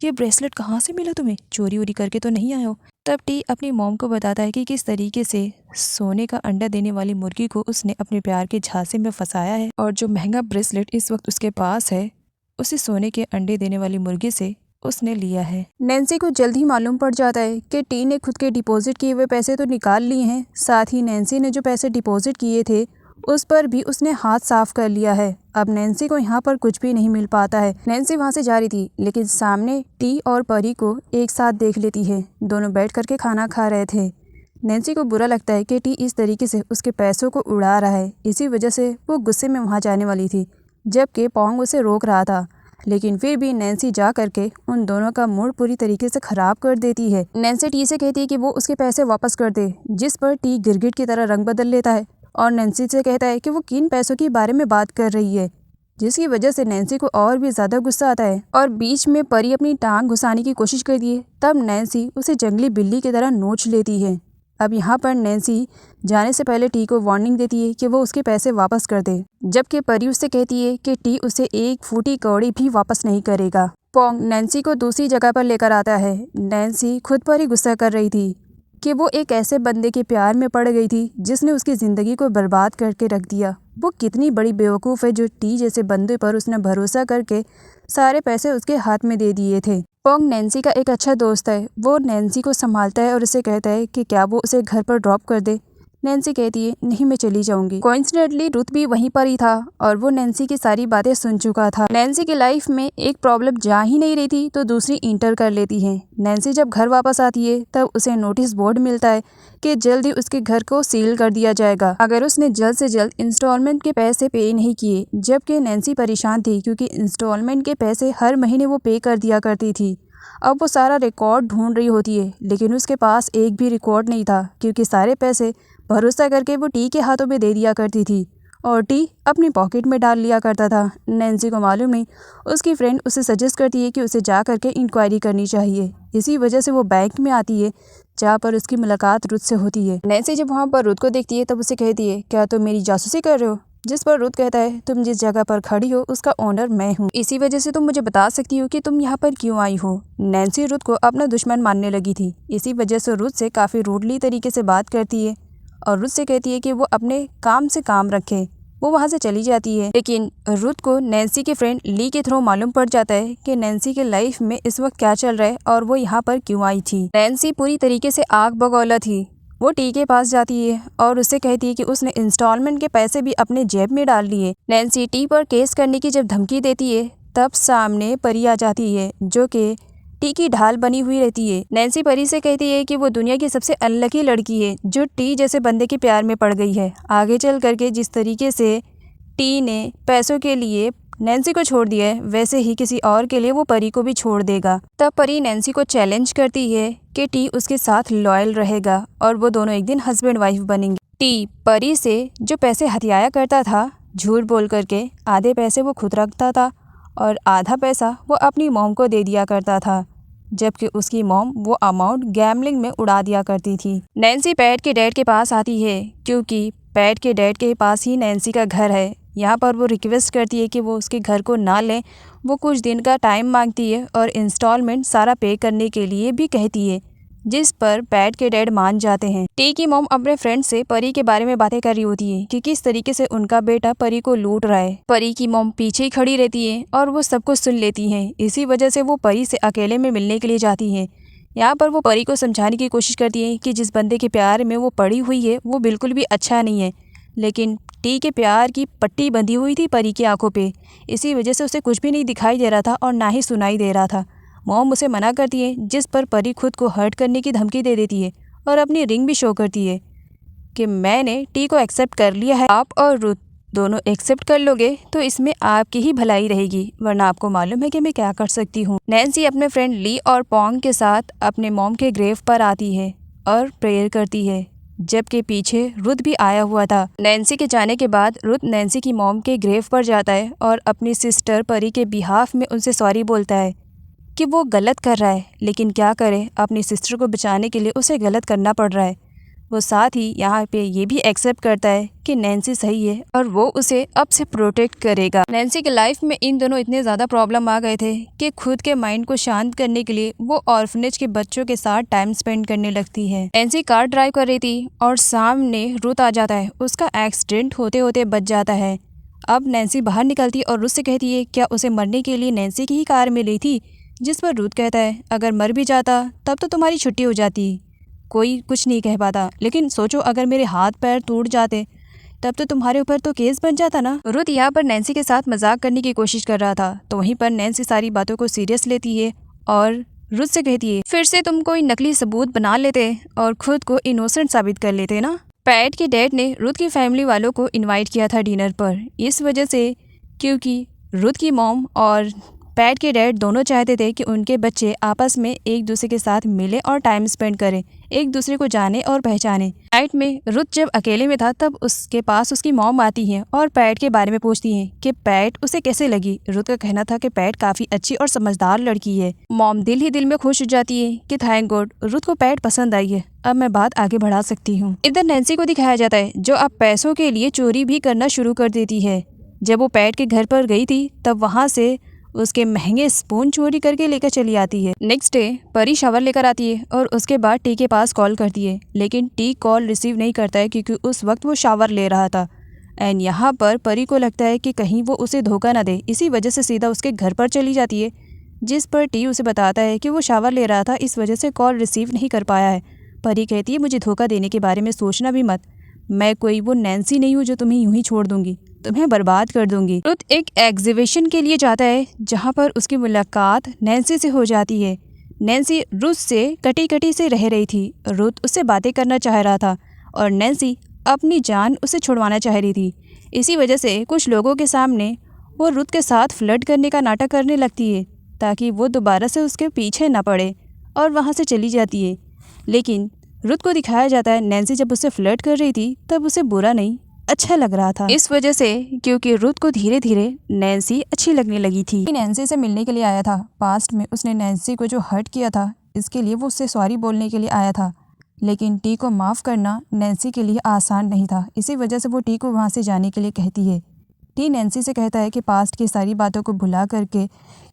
ये ब्रेसलेट कहाँ से मिला तुम्हें, चोरी वोरी करके तो नहीं आए हो। तब टी अपनी मॉम को बताता है कि किस तरीके से सोने का अंडा देने वाली मुर्गी को उसने अपने प्यार के झांसे में फंसाया है और जो महंगा ब्रेसलेट इस वक्त उसके पास है उसे सोने के अंडे देने वाली मुर्गी से उसने लिया है। नैन्सी को जल्द ही मालूम पड़ जाता है कि टी ने खुद के डिपॉजिट किए हुए पैसे तो निकाल लिए हैं, साथ ही नैन्सी ने जो पैसे डिपॉजिट किए थे उस पर भी उसने हाथ साफ कर लिया है। अब नैन्सी को यहाँ पर कुछ भी नहीं मिल पाता है। नैन्सी वहाँ से जा रही थी लेकिन सामने टी और परी को एक साथ देख लेती है। दोनों बैठ करके खाना खा रहे थे। नैन्सी को बुरा लगता है कि टी इस तरीके से उसके पैसों को उड़ा रहा है। इसी वजह से वो गुस्से में वहाँ जाने वाली थी, जबकि पोंग उसे रोक रहा था, लेकिन फिर भी नैन्सी जा करके उन दोनों का मूड पूरी तरीके से ख़राब कर देती है। नैन्सी टी से कहती है कि वो उसके पैसे वापस कर दे, जिस पर टी गिरगिट की तरह रंग बदल लेता है और नैन्सी से कहता है कि वो किन पैसों के बारे में बात कर रही है, जिसकी वजह से नैन्सी को और भी ज़्यादा गुस्सा आता है और बीच में परी अपनी टांग घुसाने की कोशिश करती है। तब नैन्सी उसे जंगली बिल्ली की तरह नोच लेती है। अब यहाँ पर नैन्सी जाने से पहले टी को वार्निंग देती है कि वो उसके पैसे वापस कर दे, जबकि परी उससे कहती है कि टी उसे एक फूटी कौड़ी भी वापस नहीं करेगा। पोंग नैन्सी को दूसरी जगह पर लेकर आता है। नैन्सी खुद पर ही गुस्सा कर रही थी कि वो एक ऐसे बंदे के प्यार में पड़ गई थी जिसने उसकी ज़िंदगी को बर्बाद करके रख दिया। वो कितनी बड़ी बेवकूफ़ है जो टी जैसे बंदे पर उसने भरोसा करके सारे पैसे उसके हाथ में दे दिए थे। पोंग नैन्सी का एक अच्छा दोस्त है। वो नैन्सी को संभालता है और उसे कहता है कि क्या वो उसे घर पर ड्रॉप कर दे। नैन्सी कहती है नहीं, मैं चली जाऊंगी। कोइंसिडेंटली रुथ भी वहीं पर ही था और वो नैन्सी की सारी बातें सुन चुका था। नैन्सी की लाइफ में एक प्रॉब्लम जा ही नहीं रही थी तो दूसरी इंटर कर लेती है। नैन्सी जब घर वापस आती है तब उसे नोटिस बोर्ड मिलता है कि जल्द ही उसके घर को सील कर दिया जाएगा अगर उसने जल्द से जल्द इंस्टॉलमेंट के पैसे पे नहीं किए। जबकि नैन्सी परेशान थी क्योंकि इंस्टॉलमेंट के पैसे हर महीने वो पे कर दिया करती थी। अब वो सारा रिकॉर्ड ढूंढ रही होती है लेकिन उसके पास एक भी रिकॉर्ड नहीं था क्योंकि सारे पैसे भरोसा करके वो टी के हाथों में दे दिया करती थी और टी अपनी पॉकेट में डाल लिया करता था। नैन्सी को मालूम नहीं, उसकी फ्रेंड उसे सजेस्ट करती है कि उसे जा करके इंक्वायरी करनी चाहिए। इसी वजह से वो बैंक में आती है जहाँ पर उसकी मुलाकात रुथ से होती है। नैन्सी जब वहाँ पर रुथ को देखती है तब उसे कहती है क्या तुम मेरी जासूसी कर रहे हो, जिस पर रुथ कहता है तुम जिस जगह पर खड़ी हो उसका ओनर मैं हूँ, इसी वजह से तुम मुझे बता सकती हो कि तुम यहाँ पर क्यों आई हो। नैन्सी रुथ को अपना दुश्मन मानने लगी थी, इसी वजह से रुथ से काफ़ी रूडली तरीके से बात करती है और रुथ से कहती है कि वो अपने काम से काम रखे। वो वहाँ से चली जाती है लेकिन रुथ को नैन्सी के फ्रेंड ली के थ्रू मालूम पड़ जाता है कि नैन्सी के लाइफ में इस वक्त क्या चल रहा है और वो यहाँ पर क्यों आई थी। नैन्सी पूरी तरीके से आग बगौला थी। वो टी के पास जाती है और उससे कहती है कि उसने इंस्टॉलमेंट के पैसे भी अपने जेब में डाल लिए। नैन्सी टी पर केस करने की जब धमकी देती है तब सामने परी आ जाती है जो कि टी की ढाल बनी हुई रहती है। नैन्सी परी से कहती है कि वो दुनिया की सबसे अनलकी लड़की है जो टी जैसे बंदे के प्यार में पड़ गई है। आगे चल करके जिस तरीके से टी ने पैसों के लिए नैन्सी को छोड़ दिया है वैसे ही किसी और के लिए वो परी को भी छोड़ देगा। तब परी नैन्सी को चैलेंज करती है कि टी उसके साथ लॉयल रहेगा और वो दोनों एक दिन हस्बैंड वाइफ बनेंगे। टी परी से जो पैसे हथियाया करता था झूठ बोल करके, आधे पैसे वो खुद रखता था और आधा पैसा वो अपनी मॉम को दे दिया करता था, जबकि उसकी मॉम वो अमाउंट गैम्बलिंग में उड़ा दिया करती थी। नैन्सी पैट के डैड के पास आती है क्योंकि पैट के डैड के पास ही नैन्सी का घर है। यहाँ पर वो रिक्वेस्ट करती है कि वो उसके घर को ना लें। वो कुछ दिन का टाइम मांगती है और इंस्टॉलमेंट सारा पे करने के लिए भी कहती है, जिस पर पैट के डैड मान जाते हैं। टी की मॉम अपने फ्रेंड से परी के बारे में बातें कर रही होती है कि किस तरीके से उनका बेटा परी को लूट रहा है। परी की मॉम पीछे ही खड़ी रहती है और वो सब कुछ सुन लेती है। इसी वजह से वो परी से अकेले में मिलने के लिए जाती है। यहाँ पर वो परी को समझाने की कोशिश करती है कि जिस बंदे के प्यार में वो पड़ी हुई है वो बिल्कुल भी अच्छा नहीं है, लेकिन टी के प्यार की पट्टी बंधी हुई थी परी की आंखों पे। इसी वजह से उसे कुछ भी नहीं दिखाई दे रहा था और ना ही सुनाई दे रहा था। मॉम उसे मना करती है, जिस पर परी खुद को हर्ट करने की धमकी दे देती है और अपनी रिंग भी शो करती है कि मैंने टी को एक्सेप्ट कर लिया है, आप और रुथ दोनों एक्सेप्ट कर लोगे तो इसमें आपकी ही भलाई रहेगी, वरना आपको मालूम है कि मैं क्या कर सकती हूँ। नैन्सी अपने फ्रेंड ली और पोंग के साथ अपने मॉम के ग्रेव पर आती है और प्रेयर करती है, जबकि पीछे रुथ भी आया हुआ था। नैन्सी के जाने के बाद रुथ नैन्सी की मॉम के ग्रेव पर जाता है और अपनी सिस्टर परी के बिहाफ में उनसे सॉरी बोलता है कि वो गलत कर रहा है, लेकिन क्या करे, अपनी सिस्टर को बचाने के लिए उसे गलत करना पड़ रहा है। वो साथ ही यहाँ पे ये भी एक्सेप्ट करता है कि नैन्सी सही है और वो उसे अब से प्रोटेक्ट करेगा। नैन्सी के लाइफ में इन दोनों इतने ज़्यादा प्रॉब्लम आ गए थे कि खुद के माइंड को शांत करने के लिए वो ऑर्फनेज के बच्चों के साथ टाइम स्पेंड करने लगती है। नैन्सी कार ड्राइव कर रही थी और सामने रुथ आ जाता है। उसका एक्सीडेंट होते होते बच जाता है। अब नैन्सी बाहर निकलती और रुथ से कहती है क्या उसे मरने के लिए नैन्सी की ही कार मिली थी, जिस पर रुथ कहता है अगर मर भी जाता तब तो तुम्हारी छुट्टी हो जाती, कोई कुछ नहीं कह पाता, लेकिन सोचो अगर मेरे हाथ पैर टूट जाते तब तो तुम्हारे ऊपर तो केस बन जाता ना। रुथ यहाँ पर नैन्सी के साथ मजाक करने की कोशिश कर रहा था, तो वहीं पर नैन्सी सारी बातों को सीरियस लेती है और रुथ से कहती है फिर से तुम कोई नकली सबूत बना लेते और खुद को इनोसेंट साबित कर लेते ना। पैट के डैड ने रुथ की फैमिली वालों को इन्वाइट किया था डिनर पर, इस वजह से क्योंकि रुथ की मॉम और पैट के डैड दोनों चाहते थे कि उनके बच्चे आपस में एक दूसरे के साथ मिले और टाइम स्पेंड करें, एक दूसरे को जाने और पहचाने। नाइट में रुथ जब अकेले में था तब उसके पास उसकी मॉम आती है और पैट के बारे में पूछती हैं कि पैट उसे कैसे लगी। रुथ का कहना था कि पैट काफी अच्छी और समझदार लड़की है। मॉम दिल ही दिल में खुश हो जाती है कि थैंक गॉड रुथ को पैट पसंद आई है, अब मैं बात आगे बढ़ा सकती हूँ। इधर नैन्सी को दिखाया जाता है जो अब पैसों के लिए चोरी भी करना शुरू कर देती है। जब वो पैट के घर पर गई थी तब वहाँ से उसके महंगे स्पून चोरी करके लेकर चली आती है। नेक्स्ट डे परी शावर लेकर आती है और उसके बाद टी के पास कॉल करती है, लेकिन टी कॉल रिसीव नहीं करता है क्योंकि उस वक्त वो शावर ले रहा था। एंड यहाँ पर परी को लगता है कि कहीं वो उसे धोखा ना दे, इसी वजह से सीधा उसके घर पर चली जाती है, जिस पर टी उसे बताता है कि वो शावर ले रहा था, इस वजह से कॉल रिसीव नहीं कर पाया है। परी कहती है मुझे धोखा देने के बारे में सोचना भी मत, मैं कोई वो नैन्सी नहीं हूँ जो तुम्हें यूं ही छोड़ दूंगी, तुम्हें बर्बाद कर दूंगी। रुथ एक एग्जीबिशन के लिए जाता है जहाँ पर उसकी मुलाकात नैन्सी से हो जाती है। नैन्सी रुथ से कटी कटी से रह रही थी। रुथ उससे बातें करना चाह रहा था और नैन्सी अपनी जान उसे छुड़वाना चाह रही थी। इसी वजह से कुछ लोगों के सामने वो रुथ के साथ फ्लर्ट करने का नाटक करने लगती है ताकि वो दोबारा से उसके पीछे न पड़े और वहाँ से चली जाती है। लेकिन रुथ को दिखाया जाता है नैन्सी जब उससे फ्लर्ट कर रही थी तब उसे बुरा नहीं अच्छा लग रहा था, इस वजह से क्योंकि रुथ को धीरे धीरे नैन्सी अच्छी लगने लगी थी। नैन्सी से मिलने के लिए आया था। पास्ट में उसने नैन्सी को जो हर्ट किया था इसके लिए वो उससे सॉरी बोलने के लिए आया था, लेकिन टी को माफ़ करना नैन्सी के लिए आसान नहीं था। इसी वजह से वो टी को वहाँ से जाने के लिए कहती है। टी नैन्सी से कहता है कि पास्ट की सारी बातों को भुला करके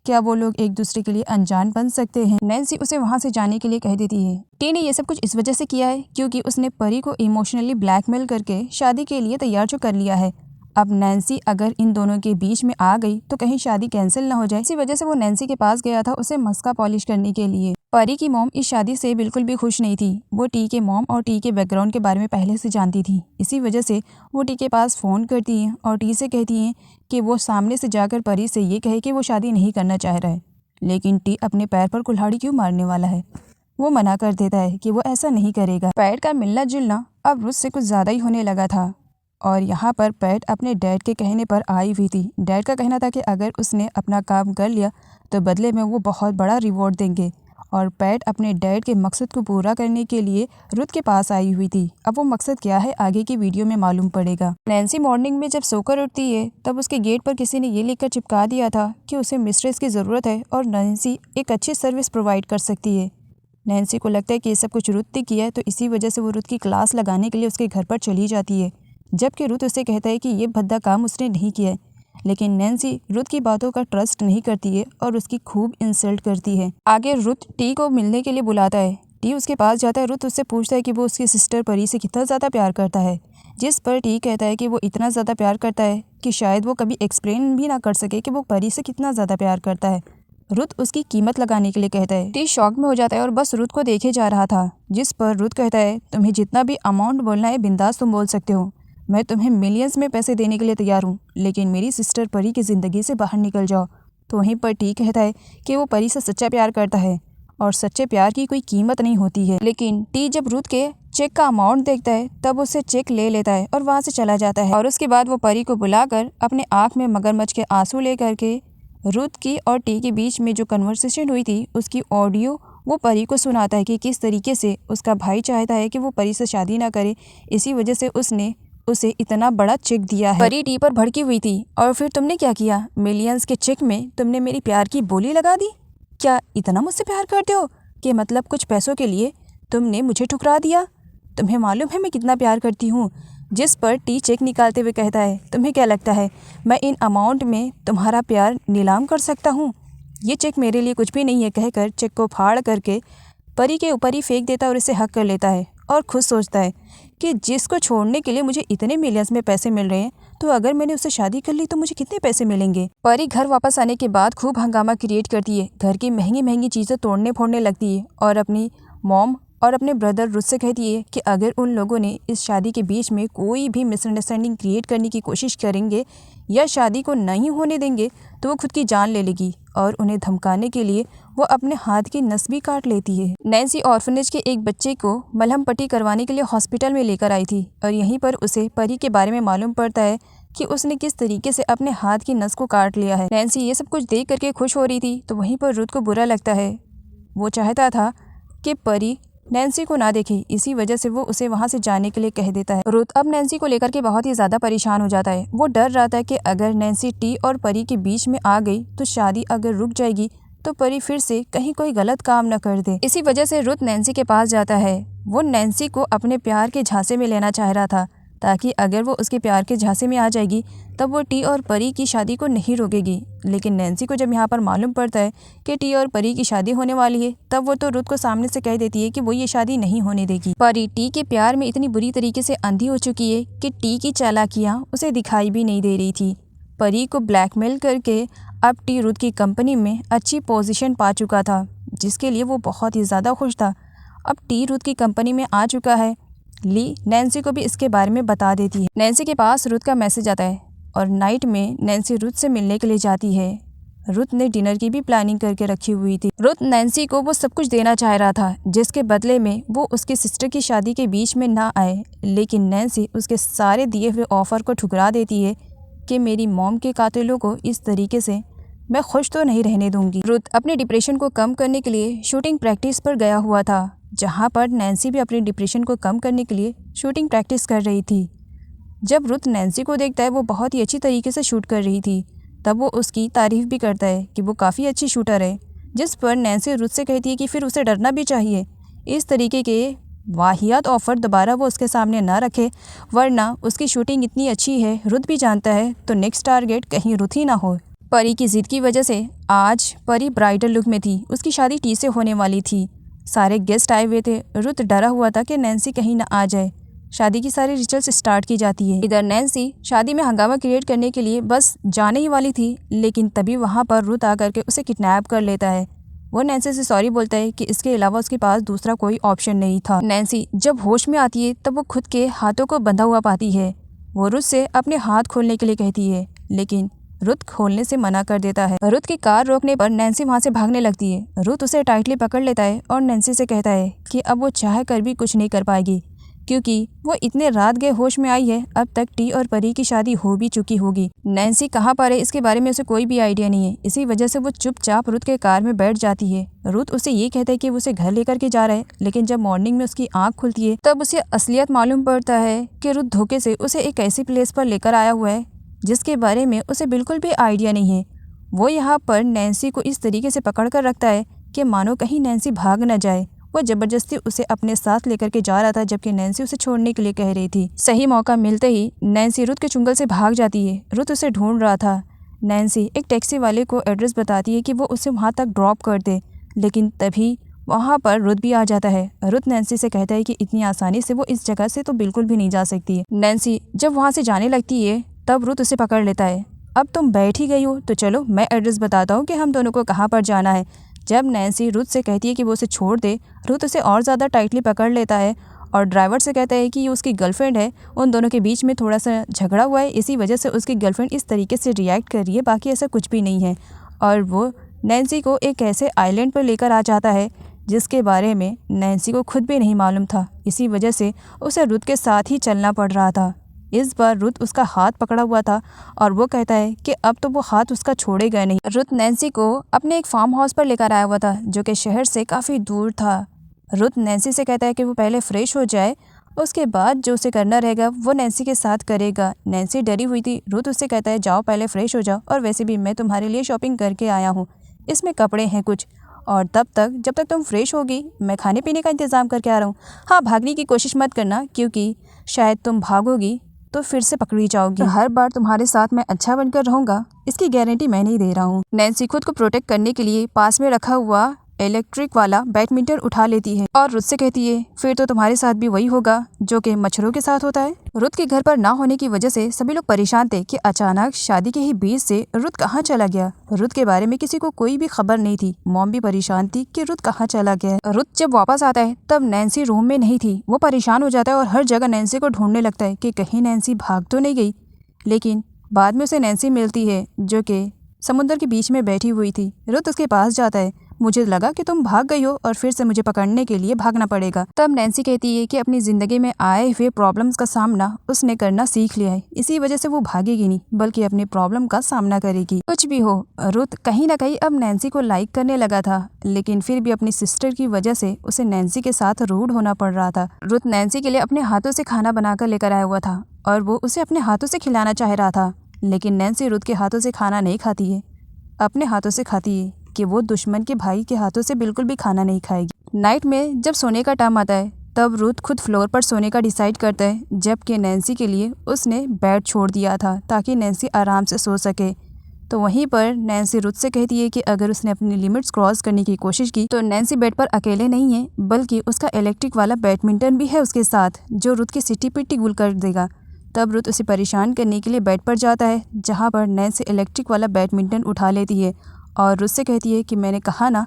क्या वो लोग एक दूसरे के लिए अनजान बन सकते हैं। नैन्सी उसे वहाँ से जाने के लिए कह देती है। टी ने ये सब कुछ इस वजह से किया है क्योंकि उसने परी को इमोशनली ब्लैकमेल करके शादी के लिए तैयार जो कर लिया है। अब नैन्सी अगर इन दोनों के बीच में आ गई तो कहीं शादी कैंसिल ना हो जाए, इसी वजह से वो नैन्सी के पास गया था उसे मस्का पॉलिश करने के लिए। परी की मॉम इस शादी से बिल्कुल भी खुश नहीं थी। वो टी के मॉम और टी के बैकग्राउंड के बारे में पहले से जानती थी, इसी वजह से वो टी के पास फ़ोन करती हैं और टी से कहती हैं कि वो सामने से जाकर परी से ये कहे कि वो शादी नहीं करना चाह रहा है। लेकिन टी अपने पैर पर कुल्हाड़ी क्यों मारने वाला है, वो मना कर देता है कि वो ऐसा नहीं करेगा। पैट का मिलना जुलना अब रुथ से कुछ ज़्यादा ही होने लगा था और यहाँ पर पैट अपने डैड के कहने पर आई हुई थी। डैड का कहना था कि अगर उसने अपना काम कर लिया तो बदले में वो बहुत बड़ा रिवॉर्ड देंगे और पैट अपने डैड के मकसद को पूरा करने के लिए रुथ के पास आई हुई थी। अब वो मकसद क्या है आगे की वीडियो में मालूम पड़ेगा। नैन्सी मॉर्निंग में जब सोकर उठती है तब उसके गेट पर किसी ने ये लिखकर चिपका दिया था कि उसे मिस्ट्रेस की ज़रूरत है और नैन्सी एक अच्छी सर्विस प्रोवाइड कर सकती है। नैन्सी को लगता है कि ये सब कुछ रुथ ने किया है, तो इसी वजह से वो रुथ की क्लास लगाने के लिए उसके घर पर चली जाती है, जबकि रुथ उसे कहता है कि ये भद्दा काम उसने नहीं किया है। लेकिन नैन्सी रुथ की बातों का ट्रस्ट नहीं करती है और उसकी खूब इंसल्ट करती है। आगे रुथ टी को मिलने के लिए बुलाता है। टी उसके पास जाता है। रुथ उससे पूछता है कि वो उसकी सिस्टर परी से कितना ज़्यादा प्यार करता है, जिस पर टी कहता है कि वो इतना ज़्यादा प्यार करता है कि शायद वो कभी एक्सप्लेन भी ना कर सके कि वो परी से कितना ज़्यादा प्यार करता है। रुथ उसकी कीमत लगाने के लिए कहता है। टी शॉक में हो जाता है और बस रुथ को देखे जा रहा था, जिस पर रुथ कहता है, तुम्हें जितना भी अमाउंट बोलना है बिंदास तुम बोल सकते हो, मैं तुम्हें मिलियंस में पैसे देने के लिए तैयार हूँ, लेकिन मेरी सिस्टर परी की ज़िंदगी से बाहर निकल जाओ। तो वहीं पर टी कहता है कि वो परी से सच्चा प्यार करता है और सच्चे प्यार की कोई कीमत नहीं होती है। लेकिन टी जब रुथ के चेक का अमाउंट देखता है तब उससे चेक ले लेता है और वहाँ से चला जाता है। और उसके बाद वो परी को बुलाकर अपने आँख में मगरमच्छ के आंसू लेकर के रुथ की और टी के बीच में जो कन्वर्सेशन हुई थी उसकी ऑडियो वो परी को सुनाता है कि किस तरीके से उसका भाई चाहता है कि वो परी से शादी ना करे, इसी वजह से उसने उसे इतना बड़ा चेक दिया है। परी टी पर भड़की हुई थी और फिर तुमने क्या किया, मिलियंस के चेक में तुमने मेरी प्यार की बोली लगा दी। क्या इतना मुझसे प्यार करते हो कि मतलब कुछ पैसों के लिए तुमने मुझे ठुकरा दिया? तुम्हें मालूम है मैं कितना प्यार करती हूँ। जिस पर टी चेक निकालते हुए कहता है, तुम्हें क्या लगता है मैं इन अमाउंट में तुम्हारा प्यार नीलाम कर सकता हूँ? ये चेक मेरे लिए कुछ भी नहीं है, कहकर चेक को फाड़ करके परी के ऊपर ही फेंक देता है और इसे हक कर लेता है और खुद सोचता है कि जिसको छोड़ने के लिए मुझे इतने मिलियंस में पैसे मिल रहे हैं, तो अगर मैंने उससे शादी कर ली तो मुझे कितने पैसे मिलेंगे। परी घर वापस आने के बाद खूब हंगामा क्रिएट करती है, घर की महंगी महंगी चीज़ें तोड़ने फोड़ने लगती है और अपनी मॉम और अपने ब्रदर रुथ से कहती है कि अगर उन लोगों ने इस शादी के बीच में कोई भी मिसअंडरस्टैंडिंग क्रिएट करने की कोशिश करेंगे या शादी को नहीं होने देंगे तो वो खुद की जान ले लेगी। और उन्हें धमकाने के लिए वो अपने हाथ की नस भी काट लेती है। नैन्सी ऑर्फनेज के एक बच्चे को मलहम पट्टी करवाने के लिए हॉस्पिटल में लेकर आई थी और यहीं पर उसे परी के बारे में मालूम पड़ता है कि उसने किस तरीके से अपने हाथ की नस को काट लिया है। नैन्सी ये सब कुछ देख करके खुश हो रही थी तो वहीं पर रुथ को बुरा लगता है। वो चाहता था कि परी नैन्सी को ना देखे, इसी वजह से वो उसे वहाँ से जाने के लिए कह देता है। रुथ अब नैन्सी को लेकर के बहुत ही ज़्यादा परेशान हो जाता है। वो डर रहा था कि अगर नैन्सी टी और परी के बीच में आ गई तो शादी अगर रुक जाएगी तो परी फिर से कहीं कोई गलत काम न कर दे। इसी वजह से रुथ नैन्सी के पास जाता है। वो नैन्सी को अपने प्यार के झांसे में लेना चाह रहा था ताकि अगर वो उसके प्यार के झांसे में आ जाएगी तब वो टी और परी की शादी को नहीं रोकेगी। लेकिन नैन्सी को जब यहाँ पर मालूम पड़ता है कि टी और परी की शादी होने वाली है तब वो तो रुथ को सामने से कह देती है कि वो ये शादी नहीं होने देगी। परी टी के प्यार में इतनी बुरी तरीके से अंधी हो चुकी है कि टी की चालाकियाँ उसे दिखाई भी नहीं दे रही थी। परी को ब्लैकमेल करके अब टी रुथ की कंपनी में अच्छी पोजीशन पा चुका था, जिसके लिए वो बहुत ही ज़्यादा खुश था। अब टी रुथ की कंपनी में आ चुका है। ली नैन्सी को भी इसके बारे में बता देती है। नैन्सी के पास रुथ का मैसेज आता है और नाइट में नैन्सी रुथ से मिलने के लिए जाती है। रुथ ने डिनर की भी प्लानिंग करके रखी हुई थी। रुथ नैन्सी को वो सब कुछ देना चाह रहा था जिसके बदले में वो उसकी सिस्टर की शादी के बीच में ना आए, लेकिन नैन्सी उसके सारे दिए हुए ऑफर को ठुकरा देती है कि मेरी मॉम के कातिलों को इस तरीके से मैं खुश तो नहीं रहने दूंगी। रुथ अपने डिप्रेशन को कम करने के लिए शूटिंग प्रैक्टिस पर गया हुआ था, जहां पर नैन्सी भी अपने डिप्रेशन को कम करने के लिए शूटिंग प्रैक्टिस कर रही थी। जब रुथ नैन्सी को देखता है वो बहुत ही अच्छी तरीके से शूट कर रही थी, तब वो उसकी तारीफ़ भी करता है कि वो काफ़ी अच्छी शूटर है। जिस पर नैन्सी रुथ से कहती है कि फिर उसे डरना भी चाहिए, इस तरीके के वाहियात ऑफ़र दोबारा वो उसके सामने ना रखे, वरना उसकी शूटिंग इतनी अच्छी है रुथ भी जानता है तो नेक्स्ट टारगेट कहीं रुथ ही ना हो। परी की ज़िद की वजह से आज परी ब्राइडल लुक में थी। उसकी शादी टी से होने वाली थी। सारे गेस्ट आए हुए थे। रुथ डरा हुआ था कि नैन्सी कहीं ना आ जाए। शादी की सारी रिचुअल्स स्टार्ट की जाती है। इधर नैन्सी शादी में हंगामा क्रिएट करने के लिए बस जाने ही वाली थी, लेकिन तभी वहाँ पर रुथ आकर के उसे किडनैप कर लेता है। वो नैन्सी से सॉरी बोलता है कि इसके अलावा उसके पास दूसरा कोई ऑप्शन नहीं था। नैन्सी जब होश में आती है तब वो खुद के हाथों को बंधा हुआ पाती है। वो रुथ से अपने हाथ खोलने के लिए कहती है, लेकिन रुथ खोलने से मना कर देता है। रुथ की कार रोकने पर नैन्सी वहाँ से भागने लगती है। रुथ उसे टाइटली पकड़ लेता है और नैन्सी से कहता है कि अब वो चाह कर भी कुछ नहीं कर पाएगी, क्योंकि वो इतने रात गए होश में आई है। अब तक टी और परी की शादी हो भी चुकी होगी। नैन्सी कहाँ पर है इसके बारे में उसे कोई भी आइडिया नहीं है। इसी वजह से वो चुपचाप रुथ के कार में बैठ जाती है। रुथ उसे ये कहता है कि वो उसे घर लेकर के जा रहा है, लेकिन जब मॉर्निंग में उसकी आँख खुलती है तब उसे असलियत मालूम पड़ता है कि रुथ धोखे से उसे एक ऐसी प्लेस पर लेकर आया हुआ है जिसके बारे में उसे बिल्कुल भी आइडिया नहीं है। वो यहाँ पर नैन्सी को इस तरीके से पकड़ कर रखता है कि मानो कहीं नैन्सी भाग न जाए। वो ज़बरदस्ती उसे अपने साथ लेकर के जा रहा था, जबकि नैन्सी उसे छोड़ने के लिए कह रही थी। सही मौका मिलते ही नैन्सी रुथ के चुंगल से भाग जाती है। रुथ उसे ढूंढ रहा था। नैन्सी एक टैक्सी वाले को एड्रेस बताती है कि वो उसे वहाँ तक ड्रॉप कर दे, लेकिन तभी वहाँ पर रुथ भी आ जाता है। रुथ नैन्सी से कहता है कि इतनी आसानी से वो इस जगह से तो बिल्कुल भी नहीं जा सकती है। नैन्सी जब वहाँ से जाने लगती है तब रुथ उसे पकड़ लेता है। अब तुम बैठ ही गई हो तो चलो मैं एड्रेस बताता हूँ कि हम दोनों को कहाँ पर जाना है। जब नैन्सी रुथ से कहती है कि वो उसे छोड़ दे, रुथ उसे और ज़्यादा टाइटली पकड़ लेता है और ड्राइवर से कहता है कि ये उसकी गर्लफ्रेंड है। उन दोनों के बीच में थोड़ा सा झगड़ा हुआ है, इसी वजह से उसकी गर्लफ्रेंड इस तरीके से रिएक्ट कर रही है, बाकी ऐसा कुछ भी नहीं है। और वो नैन्सी को एक ऐसे आइलैंड पर लेकर आ जाता है जिसके बारे में नैन्सी को खुद भी नहीं मालूम था। इसी वजह से उसे रुथ के साथ ही चलना पड़ रहा था। इस बार रुथ उसका हाथ पकड़ा हुआ था और वो कहता है कि अब तो वो हाथ उसका छोड़ेगा नहीं। रुथ नैन्सी को अपने एक फार्म हाउस पर लेकर आया हुआ था जो कि शहर से काफ़ी दूर था। रुथ नैन्सी से कहता है कि वो पहले फ्रेश हो जाए, उसके बाद जो उसे करना रहेगा वो नैन्सी के साथ करेगा। नैन्सी डरी हुई थी। रुथ उससे कहता है जाओ पहले फ्रेश हो जाओ, और वैसे भी मैं तुम्हारे लिए शॉपिंग करके आया हूँ, इसमें कपड़े हैं कुछ, और तब तक जब तक तुम फ्रेश होगी मैं खाने पीने का इंतज़ाम करके आ रहा हूँ। हाँ, भागने की कोशिश मत करना, क्योंकि शायद तुम भागोगी तो फिर से पकड़ी जाओगी। तो हर बार तुम्हारे साथ मैं अच्छा बनकर रहूँगा, इसकी गारंटी मैं नहीं दे रहा हूँ। नैन्सी खुद को प्रोटेक्ट करने के लिए पास में रखा हुआ इलेक्ट्रिक वाला बैडमिंटन उठा लेती है और रुथ से कहती है फिर तो तुम्हारे साथ भी वही होगा जो कि मच्छरों के साथ होता है। रुथ के घर पर ना होने की वजह से सभी लोग परेशान थे कि अचानक शादी के ही बीच से रुथ कहाँ चला गया। रुथ के बारे में किसी को कोई भी खबर नहीं थी। मॉम भी परेशान थी कि रुथ कहाँ चला गया। रुथ जब वापस आता है तब नैन्सी रूम में नहीं थी। वो परेशान हो जाता है और हर जगह नैन्सी को ढूंढने लगता है कि कहीं नैन्सी भाग तो नहीं गई। लेकिन बाद में उसे नैन्सी मिलती है जो कि समुद्र के बीच में बैठी हुई थी। रुथ उसके पास जाता है। मुझे लगा कि तुम भाग गई हो और फिर से मुझे पकड़ने के लिए भागना पड़ेगा। तब नैन्सी कहती है कि अपनी ज़िंदगी में आए हुए प्रॉब्लम्स का सामना उसने करना सीख लिया है, इसी वजह से वो भागेगी नहीं बल्कि अपने प्रॉब्लम का सामना करेगी। कुछ भी हो, रुथ कहीं ना कहीं अब नैन्सी को लाइक करने लगा था, लेकिन फिर भी अपनी सिस्टर की वजह से उसे नैन्सी के साथ रूड होना पड़ रहा था। रुथ नैन्सी के लिए अपने हाथों से खाना बनाकर लेकर आया हुआ था और वो उसे अपने हाथों से खिलाना चाह रहा था, लेकिन नैन्सी रुथ के हाथों से खाना नहीं खाती है, अपने हाथों से खाती है कि वो दुश्मन के भाई के हाथों से बिल्कुल भी खाना नहीं खाएगी। नाइट में जब सोने का टाइम आता है तब रुथ खुद फ्लोर पर सोने का डिसाइड करता है, जबकि नैन्सी के लिए उसने बेड छोड़ दिया था ताकि नैन्सी आराम से सो सके। तो वहीं पर नैन्सी रुथ से कहती है कि अगर उसने अपनी लिमिट्स क्रॉस करने की कोशिश की तो नैन्सी बेड पर अकेले नहीं है, बल्कि उसका इलेक्ट्रिक वाला बैडमिंटन भी है उसके साथ जो रुथ की सिटी पिट्टी गुल कर देगा। तब रुथ उसे परेशान करने के लिए बेड पर जाता है, जहाँ पर नैन्सी इलेक्ट्रिक वाला बैडमिंटन उठा लेती है और रुथ से कहती है कि मैंने कहा ना,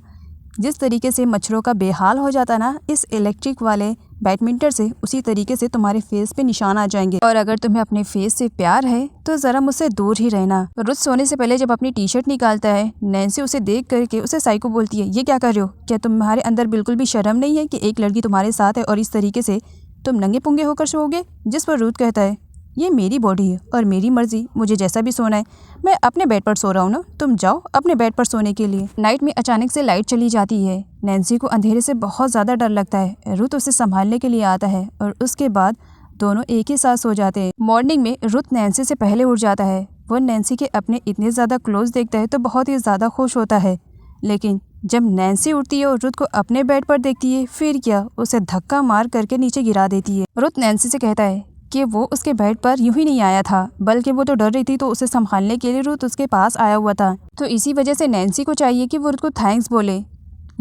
जिस तरीके से मच्छरों का बेहाल हो जाता ना इस इलेक्ट्रिक वाले बैडमिंटन से, उसी तरीके से तुम्हारे फेस पे निशान आ जाएंगे, और अगर तुम्हें अपने फेस से प्यार है तो ज़रा मुझसे दूर ही रहना। रुथ सोने से पहले जब अपनी टी शर्ट निकालता है, नैन्सी उसे देख करके उसे साइको बोलती है, ये क्या कर रहे हो? क्या तुम्हारे अंदर बिल्कुल भी शर्म नहीं है कि एक लड़की तुम्हारे साथ है और इस तरीके से तुम नंगे पुंगे होकर सोओगे? जिस पर रुथ कहता है, ये मेरी बॉडी है और मेरी मर्जी, मुझे जैसा भी सोना है। मैं अपने बेड पर सो रहा हूँ ना, तुम जाओ अपने बेड पर सोने के लिए। नाइट में अचानक से लाइट चली जाती है। नैन्सी को अंधेरे से बहुत ज़्यादा डर लगता है। रुथ उसे संभालने के लिए आता है और उसके बाद दोनों एक ही साथ सो जाते हैं। मॉर्निंग में रुथ नैन्सी से पहले उठ जाता है। वो नैन्सी के अपने इतने ज़्यादा क्लोज देखता है तो बहुत ही ज़्यादा खुश होता है, लेकिन जब नैन्सी उठती है और रुथ को अपने बेड पर देखती है, फिर क्या उसे धक्का मार करके नीचे गिरा देती है। रुथ नैन्सी से कहता है कि वो उसके बेड पर यूं ही नहीं आया था, बल्कि वो तो डर रही थी तो उसे संभालने के लिए रुथ उसके पास आया हुआ था। तो इसी वजह से नैन्सी को चाहिए कि वो रुथ को थैंक्स बोले,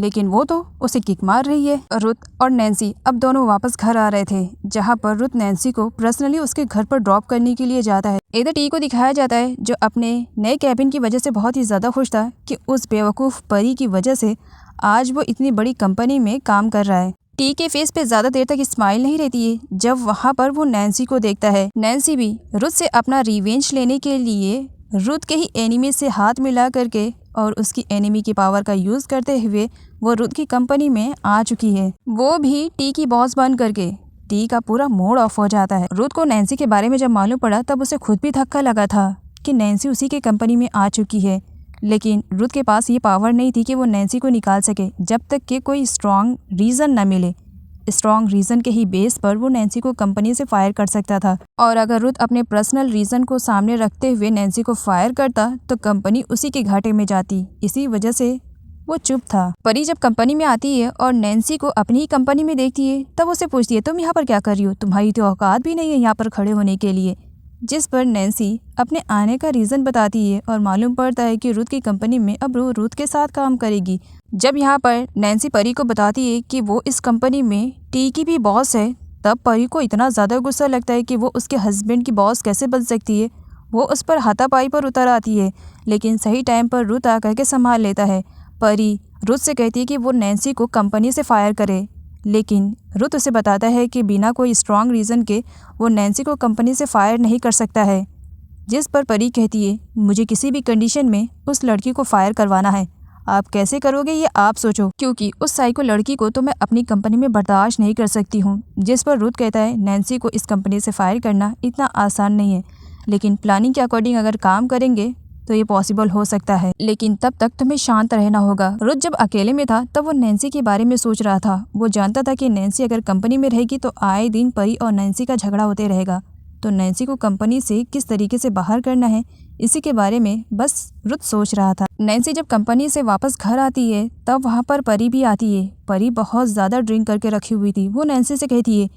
लेकिन वो तो उसे किक मार रही है। रुथ और नैन्सी अब दोनों वापस घर आ रहे थे, जहाँ पर रुथ नैन्सी को पर्सनली उसके घर पर ड्रॉप करने के लिए जाता है। इधर टी को दिखाया जाता है जो अपने नए कैबिन की वजह से बहुत ही ज़्यादा खुश था कि उस बेवकूफ़ परी की वजह से आज वो इतनी बड़ी कंपनी में काम कर रहा है। टी के फेस पे ज़्यादा देर तक स्माइल नहीं रहती है जब वहाँ पर वो नैन्सी को देखता है। नैन्सी भी रुथ से अपना रिवेंज लेने के लिए रुथ के ही एनिमी से हाथ मिला करके और उसकी एनिमी की पावर का यूज़ करते हुए वो रुथ की कंपनी में आ चुकी है, वो भी टी की बॉस बन करके। टी का पूरा मूड ऑफ हो जाता है। रुथ को नैन्सी के बारे में जब मालूम पड़ा तब उसे खुद भी धक्का लगा था कि नैन्सी उसी के कंपनी में आ चुकी है, लेकिन रुथ के पास ये पावर नहीं थी कि वो नैन्सी को निकाल सके जब तक कि कोई स्ट्रॉन्ग रीज़न न मिले। स्ट्रॉन्ग रीज़न के ही बेस पर वो नैन्सी को कंपनी से फायर कर सकता था, और अगर रुथ अपने पर्सनल रीज़न को सामने रखते हुए नैन्सी को फायर करता तो कंपनी उसी के घाटे में जाती। इसी वजह से वो चुप था। परी जब कंपनी में आती है और नैन्सी को अपनी ही कंपनी में देखती है तब उसे पूछती है, तुम यहाँ पर क्या कर रही हो? तुम्हारी तो औकात भी नहीं है यहाँ पर खड़े होने के लिए। जिस पर नैन्सी अपने आने का रीज़न बताती है और मालूम पड़ता है कि रुथ की कंपनी में अब वो रुथ के साथ काम करेगी। जब यहाँ पर नैन्सी परी को बताती है कि वो इस कंपनी में टी की भी बॉस है, तब परी को इतना ज़्यादा गुस्सा लगता है कि वो उसके हस्बैंड की बॉस कैसे बन सकती है। वो उस पर हाथापाई पर उतर आती है, लेकिन सही टाइम पर रुथ आकर के संभाल लेता है। परी रुथ से कहती है कि वो नैन्सी को कंपनी से फायर करे, लेकिन रुथ उसे बताता है कि बिना कोई स्ट्रॉन्ग रीज़न के वो नैन्सी को कंपनी से फायर नहीं कर सकता है। जिस पर परी कहती है, मुझे किसी भी कंडीशन में उस लड़की को फायर करवाना है। आप कैसे करोगे ये आप सोचो, क्योंकि उस साइको लड़की को तो मैं अपनी कंपनी में बर्दाश्त नहीं कर सकती हूँ। जिस पर रुथ कहता है, नैन्सी को इस कंपनी से फायर करना इतना आसान नहीं है, लेकिन प्लानिंग के अकॉर्डिंग अगर काम करेंगे तो ये पॉसिबल हो सकता है, लेकिन तब तक तुम्हें शांत रहना होगा। रुथ जब अकेले में था तब वो नैन्सी के बारे में सोच रहा था। वो जानता था कि नैन्सी अगर कंपनी में रहेगी तो आए दिन परी और नैन्सी का झगड़ा होते रहेगा, तो नैन्सी को कंपनी से किस तरीके से बाहर करना है इसी के बारे में बस रुथ सोच रहा था। नैन्सी जब कंपनी से वापस घर आती है तब वहाँ पर परी भी आती है। परी बहुत ज़्यादा ड्रिंक करके रखी हुई थी। वो नैन्सी से कहती है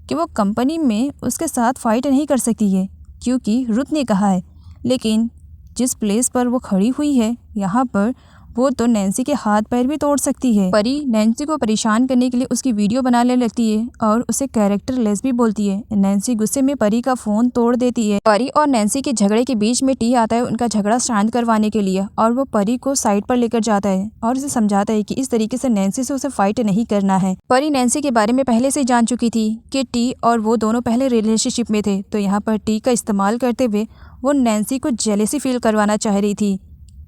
कि वो कंपनी में उसके साथ फाइट नहीं कर सकती है क्योंकि रुथ ने कहा है, लेकिन जिस प्लेस पर वो खड़ी हुई है यहाँ पर वो तो नैन्सी के हाथ पैर भी तोड़ सकती है। परी नैन्सी को परेशान करने के लिए उसकी वीडियो बनाने लगती है और उसे कैरेक्टर लेस भी बोलती है। नैन्सी गुस्से में परी का फ़ोन तोड़ देती है। परी और नैन्सी के झगड़े के बीच में टी आता है उनका झगड़ा शांत करवाने के लिए, और वो परी को साइड पर लेकर जाता है और उसे समझाता है कि इस तरीके से नैन्सी से उसे फाइट नहीं करना है। परी नैन्सी के बारे में पहले से जान चुकी थी कि टी और वो दोनों पहले रिलेशनशिप में थे, तो यहाँ पर टी का इस्तेमाल करते हुए वो नैन्सी को जेलेसी फील करवाना चाह रही थी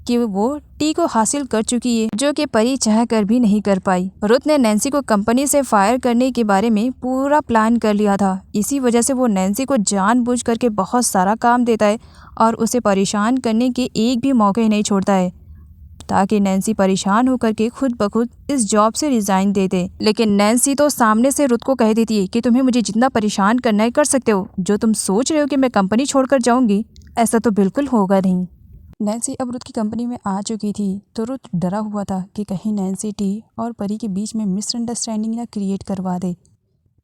कि वो टी को हासिल कर चुकी है, जो कि परी चाह कर भी नहीं कर पाई। रुथ ने नैन्सी को कंपनी से फायर करने के बारे में पूरा प्लान कर लिया था। इसी वजह से वो नैन्सी को जानबूझ करके बहुत सारा काम देता है और उसे परेशान करने के एक भी मौके नहीं छोड़ता है, ताकि नैन्सी परेशान होकर के खुद ब खुद इस जॉब से रिजाइन दे दे। लेकिन नैन्सी तो सामने से रुथ को कह देती है कि तुम्हें मुझे जितना परेशान करना है कर सकते हो। जो तुम सोच रहे हो कि मैं कंपनी छोड़कर जाऊंगी, ऐसा तो बिल्कुल होगा नहीं। नैन्सी अब रुथ की कंपनी में आ चुकी थी, तो रुथ डरा हुआ था कि कहीं नैन्सी टी और परी के बीच में मिसअंडरस्टैंडिंग ना क्रिएट करवा दे।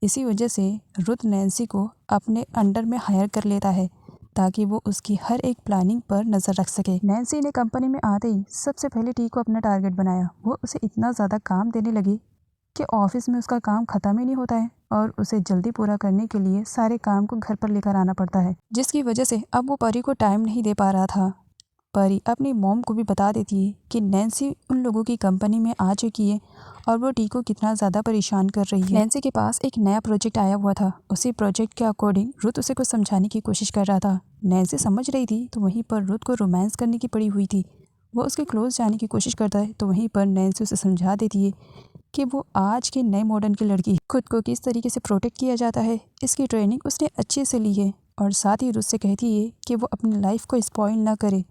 इसी वजह से रुथ नैन्सी को अपने अंडर में हायर कर लेता है ताकि वो उसकी हर एक प्लानिंग पर नज़र रख सके। नैन्सी ने कंपनी में आते ही सबसे पहले टी को अपना टारगेट बनाया। वो उसे इतना ज़्यादा काम देने लगी कि ऑफिस में उसका काम ख़त्म ही नहीं होता है और उसे जल्दी पूरा करने के लिए सारे काम को घर पर लेकर आना पड़ता है, जिसकी वजह से अब वो परी को टाइम नहीं दे पा रहा था। परी अपनी मॉम को भी बता देती है कि नैन्सी उन लोगों की कंपनी में आ चुकी है और वो टी को कितना ज़्यादा परेशान कर रही है। नैन्सी के पास एक नया प्रोजेक्ट आया हुआ था। उसी प्रोजेक्ट के अकॉर्डिंग रुथ उसे कुछ समझाने की कोशिश कर रहा था। नैन्सी समझ रही थी तो वहीं पर रुथ को रोमांस करने की पड़ी हुई थी। वो उसके क्लोज जाने की कोशिश करता है तो वहीं पर नैन्सी उसे समझा देती है कि वो आज के नए मॉडर्न की लड़की, खुद को किस तरीके से प्रोटेक्ट किया जाता है इसकी ट्रेनिंग उसने अच्छे से ली है। और साथ ही रुथ से कहती है कि वो अपनी लाइफ को स्पॉइल ना करे,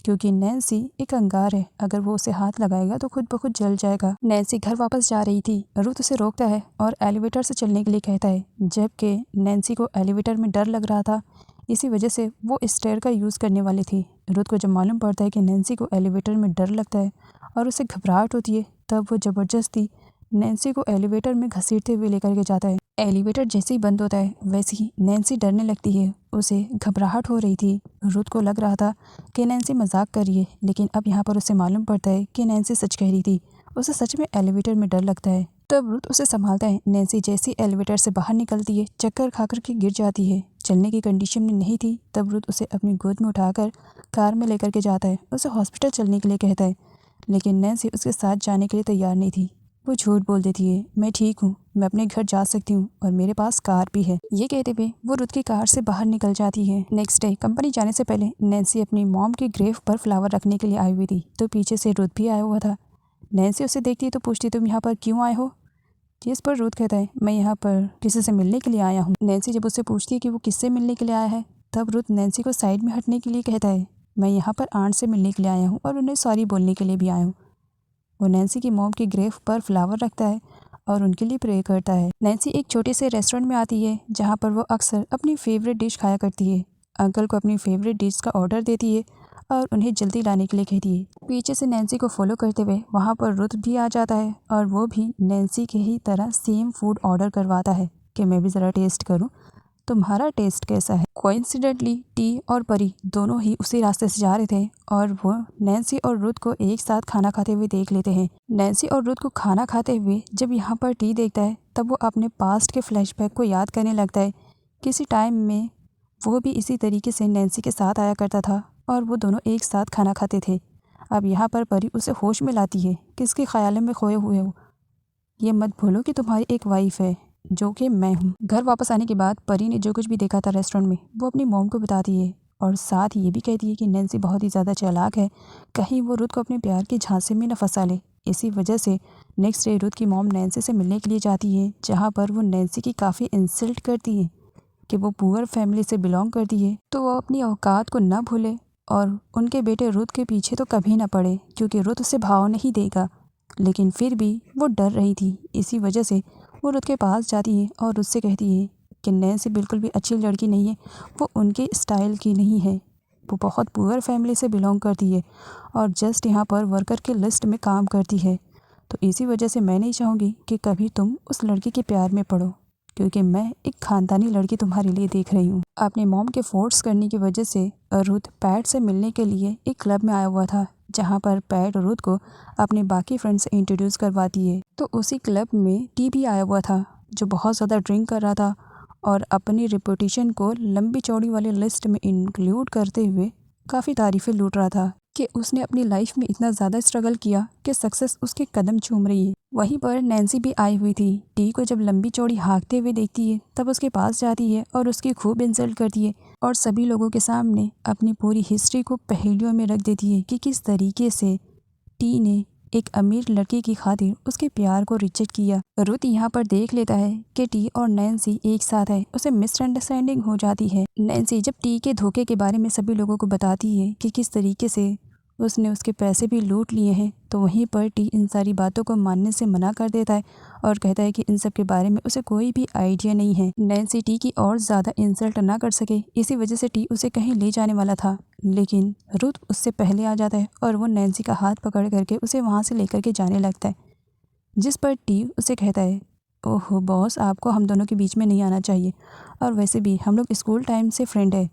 क्योंकि नैन्सी एक अंगार है, अगर वो उसे हाथ लगाएगा तो खुद ब खुद जल जाएगा। नैन्सी घर वापस जा रही थी। रुथ उसे रोकता है और एलिवेटर से चलने के लिए कहता है, जबकि नैन्सी को एलिवेटर में डर लग रहा था। इसी वजह से वो स्टेयर का यूज़ करने वाली थी। रुथ को जब मालूम पड़ता है कि नैन्सी को एलिवेटर में डर लगता है और उसे घबराहट होती है, तब वो ज़बरदस्ती नैन्सी को एलिवेटर में घसीटते हुए लेकर के जाता है। एलिवेटर जैसे ही बंद होता है वैसे ही नैन्सी डरने लगती है। उसे घबराहट हो रही थी। रुथ को लग रहा था कि नैन्सी मजाक कर रही है, लेकिन अब यहाँ पर उसे मालूम पड़ता है कि नैन्सी सच कह रही थी। उसे सच में एलिवेटर में डर लगता है। तब रुथ उसे संभालता है। नैन्सी जैसी एलिवेटर से बाहर निकलती है, चक्कर खाकर के गिर जाती है। चलने की कंडीशन में नहीं थी। तब रुथ उसे अपनी गोद में उठाकर कार में लेकर के जाता है। उसे हॉस्पिटल चलने के लिए कहता है, लेकिन नैन्सी उसके साथ जाने के लिए तैयार नहीं थी। वो झूठ बोल देती है, मैं ठीक हूँ, मैं अपने घर जा सकती हूँ और मेरे पास कार भी है। ये कहते हुए वो रुथ की कार से बाहर निकल जाती है। नेक्स्ट डे कंपनी जाने से पहले नैन्सी अपनी मॉम के ग्रेव पर फ्लावर रखने के लिए आई हुई थी, तो पीछे से रुथ भी आया हुआ था। नैन्सी उसे देखती है तो पूछती, तुम यहाँ पर क्यों आए हो? जिस पर रुथ कहता है, मैं यहाँ पर किसी से मिलने के लिए आया हूँ। नैन्सी जब उससे पूछती है कि वो किससे मिलने के लिए आया है, तब रुथ नैन्सी को साइड में हटने के लिए कहता है, मैं यहाँ पर आंट से मिलने के लिए आया हूँ और उन्हें सॉरी बोलने के लिए भी आया हूँ। वो नैन्सी की मॉम के ग्रेव पर फ्लावर रखता है और उनके लिए प्रे करता है। नैन्सी एक छोटे से रेस्टोरेंट में आती है जहाँ पर वो अक्सर अपनी फेवरेट डिश खाया करती है। अंकल को अपनी फेवरेट डिश का ऑर्डर देती है और उन्हें जल्दी लाने के लिए कहती है। पीछे से नैन्सी को फॉलो करते हुए वहाँ पर रुथ भी आ जाता है और वो भी नैन्सी के ही तरह सेम फूड ऑर्डर करवाता है कि मैं भी ज़रा टेस्ट करूँ, तुम्हारा टेस्ट कैसा है। कोइंसिडेंटली टी और परी दोनों ही उसी रास्ते से जा रहे थे और वो नैन्सी और रुथ को एक साथ खाना खाते हुए देख लेते हैं। नैन्सी और रुथ को खाना खाते हुए जब यहाँ पर टी देखता है तब वो अपने पास्ट के फ्लैशबैक को याद करने लगता है। किसी टाइम में वो भी इसी तरीके से नैन्सी के साथ आया करता था और वो दोनों एक साथ खाना खाते थे। अब यहाँ पर परी उसे होश में लाती है, किसके ख्यालों में खोए हुए हो, ये मत भूलो कि तुम्हारी एक वाइफ है जो कि मैं हूँ। घर वापस आने के बाद परी ने जो कुछ भी देखा था रेस्टोरेंट में वो अपनी मॉम को बताती है और साथ ये भी कहती है कि नैन्सी बहुत ही ज़्यादा चालाक है, कहीं वो रुथ को अपने प्यार के झांसे में न फंसा ले। इसी वजह से नेक्स्ट डे रुथ की मॉम नैन्सी से मिलने के लिए जाती है, जहाँ पर वो नैन्सी की काफ़ी इंसल्ट करती है कि वो पुअर फैमिली से बिलोंग करती है तो वो अपनी औकात को न भूले और उनके बेटे रुथ के पीछे तो कभी ना पड़े, क्योंकि रुथ उसे भाव नहीं देगा। लेकिन फिर भी वो डर रही थी। इसी वजह से वो रुथ के पास जाती है और उससे कहती है कि नैन्सी बिल्कुल भी अच्छी लड़की नहीं है, वो उनके स्टाइल की नहीं है, वो बहुत पुअर फैमिली से बिलोंग करती है और जस्ट यहाँ पर वर्कर के लिस्ट में काम करती है। तो इसी वजह से मैं नहीं चाहूँगी कि कभी तुम उस लड़की के प्यार में पड़ो, क्योंकि मैं एक ख़ानदानी लड़की तुम्हारे लिए देख रही हूँ। अपने मॉम के फोर्स करने की वजह से रुथ पैट से मिलने के लिए एक क्लब में आया हुआ था, जहाँ पर पैट रुथ को अपने बाकी फ्रेंड से इंट्रोड्यूस करवाती है। तो उसी क्लब में टी भी आया हुआ था, जो बहुत ज़्यादा ड्रिंक कर रहा था और अपनी रेपुटेशन को लंबी चौड़ी वाली लिस्ट में इंक्लूड करते हुए काफ़ी तारीफ़ें लूट रहा था कि उसने अपनी लाइफ में इतना ज़्यादा स्ट्रगल किया कि सक्सेस उसके कदम चूम रही है। वहीं पर नैन्सी भी आई हुई थी। टी को जब लंबी चौड़ी हाँकते हुए देखती है तब उसके पास जाती है और उसकी खूब इंसल्ट करती है और सभी लोगों के सामने अपनी पूरी हिस्ट्री को पहेलियों में रख देती है कि किस तरीके से टी ने एक अमीर लड़की की खातिर उसके प्यार को रिजेक्ट किया। रुथ यहाँ पर देख लेता है कि टी और नैन्सी एक साथ है, उसे मिसअंडरस्टैंडिंग हो जाती है। नैन्सी जब टी के धोखे के बारे में सभी लोगों को बताती है कि किस तरीके से उसने उसके पैसे भी लूट लिए हैं, तो वहीं पर टी इन सारी बातों को मानने से मना कर देता है और कहता है कि इन सब के बारे में उसे कोई भी आइडिया नहीं है। नैन्सी टी की और ज़्यादा इंसल्ट ना कर सके, इसी वजह से टी उसे कहीं ले जाने वाला था, लेकिन रुथ उससे पहले आ जाता है और वो नैन्सी का हाथ पकड़ करके उसे वहाँ से लेकर के जाने लगता है, जिस पर टी उसे कहता है, ओहो बॉस, आपको हम दोनों के बीच में नहीं आना चाहिए, और वैसे भी हम लोग स्कूल टाइम से फ्रेंड है,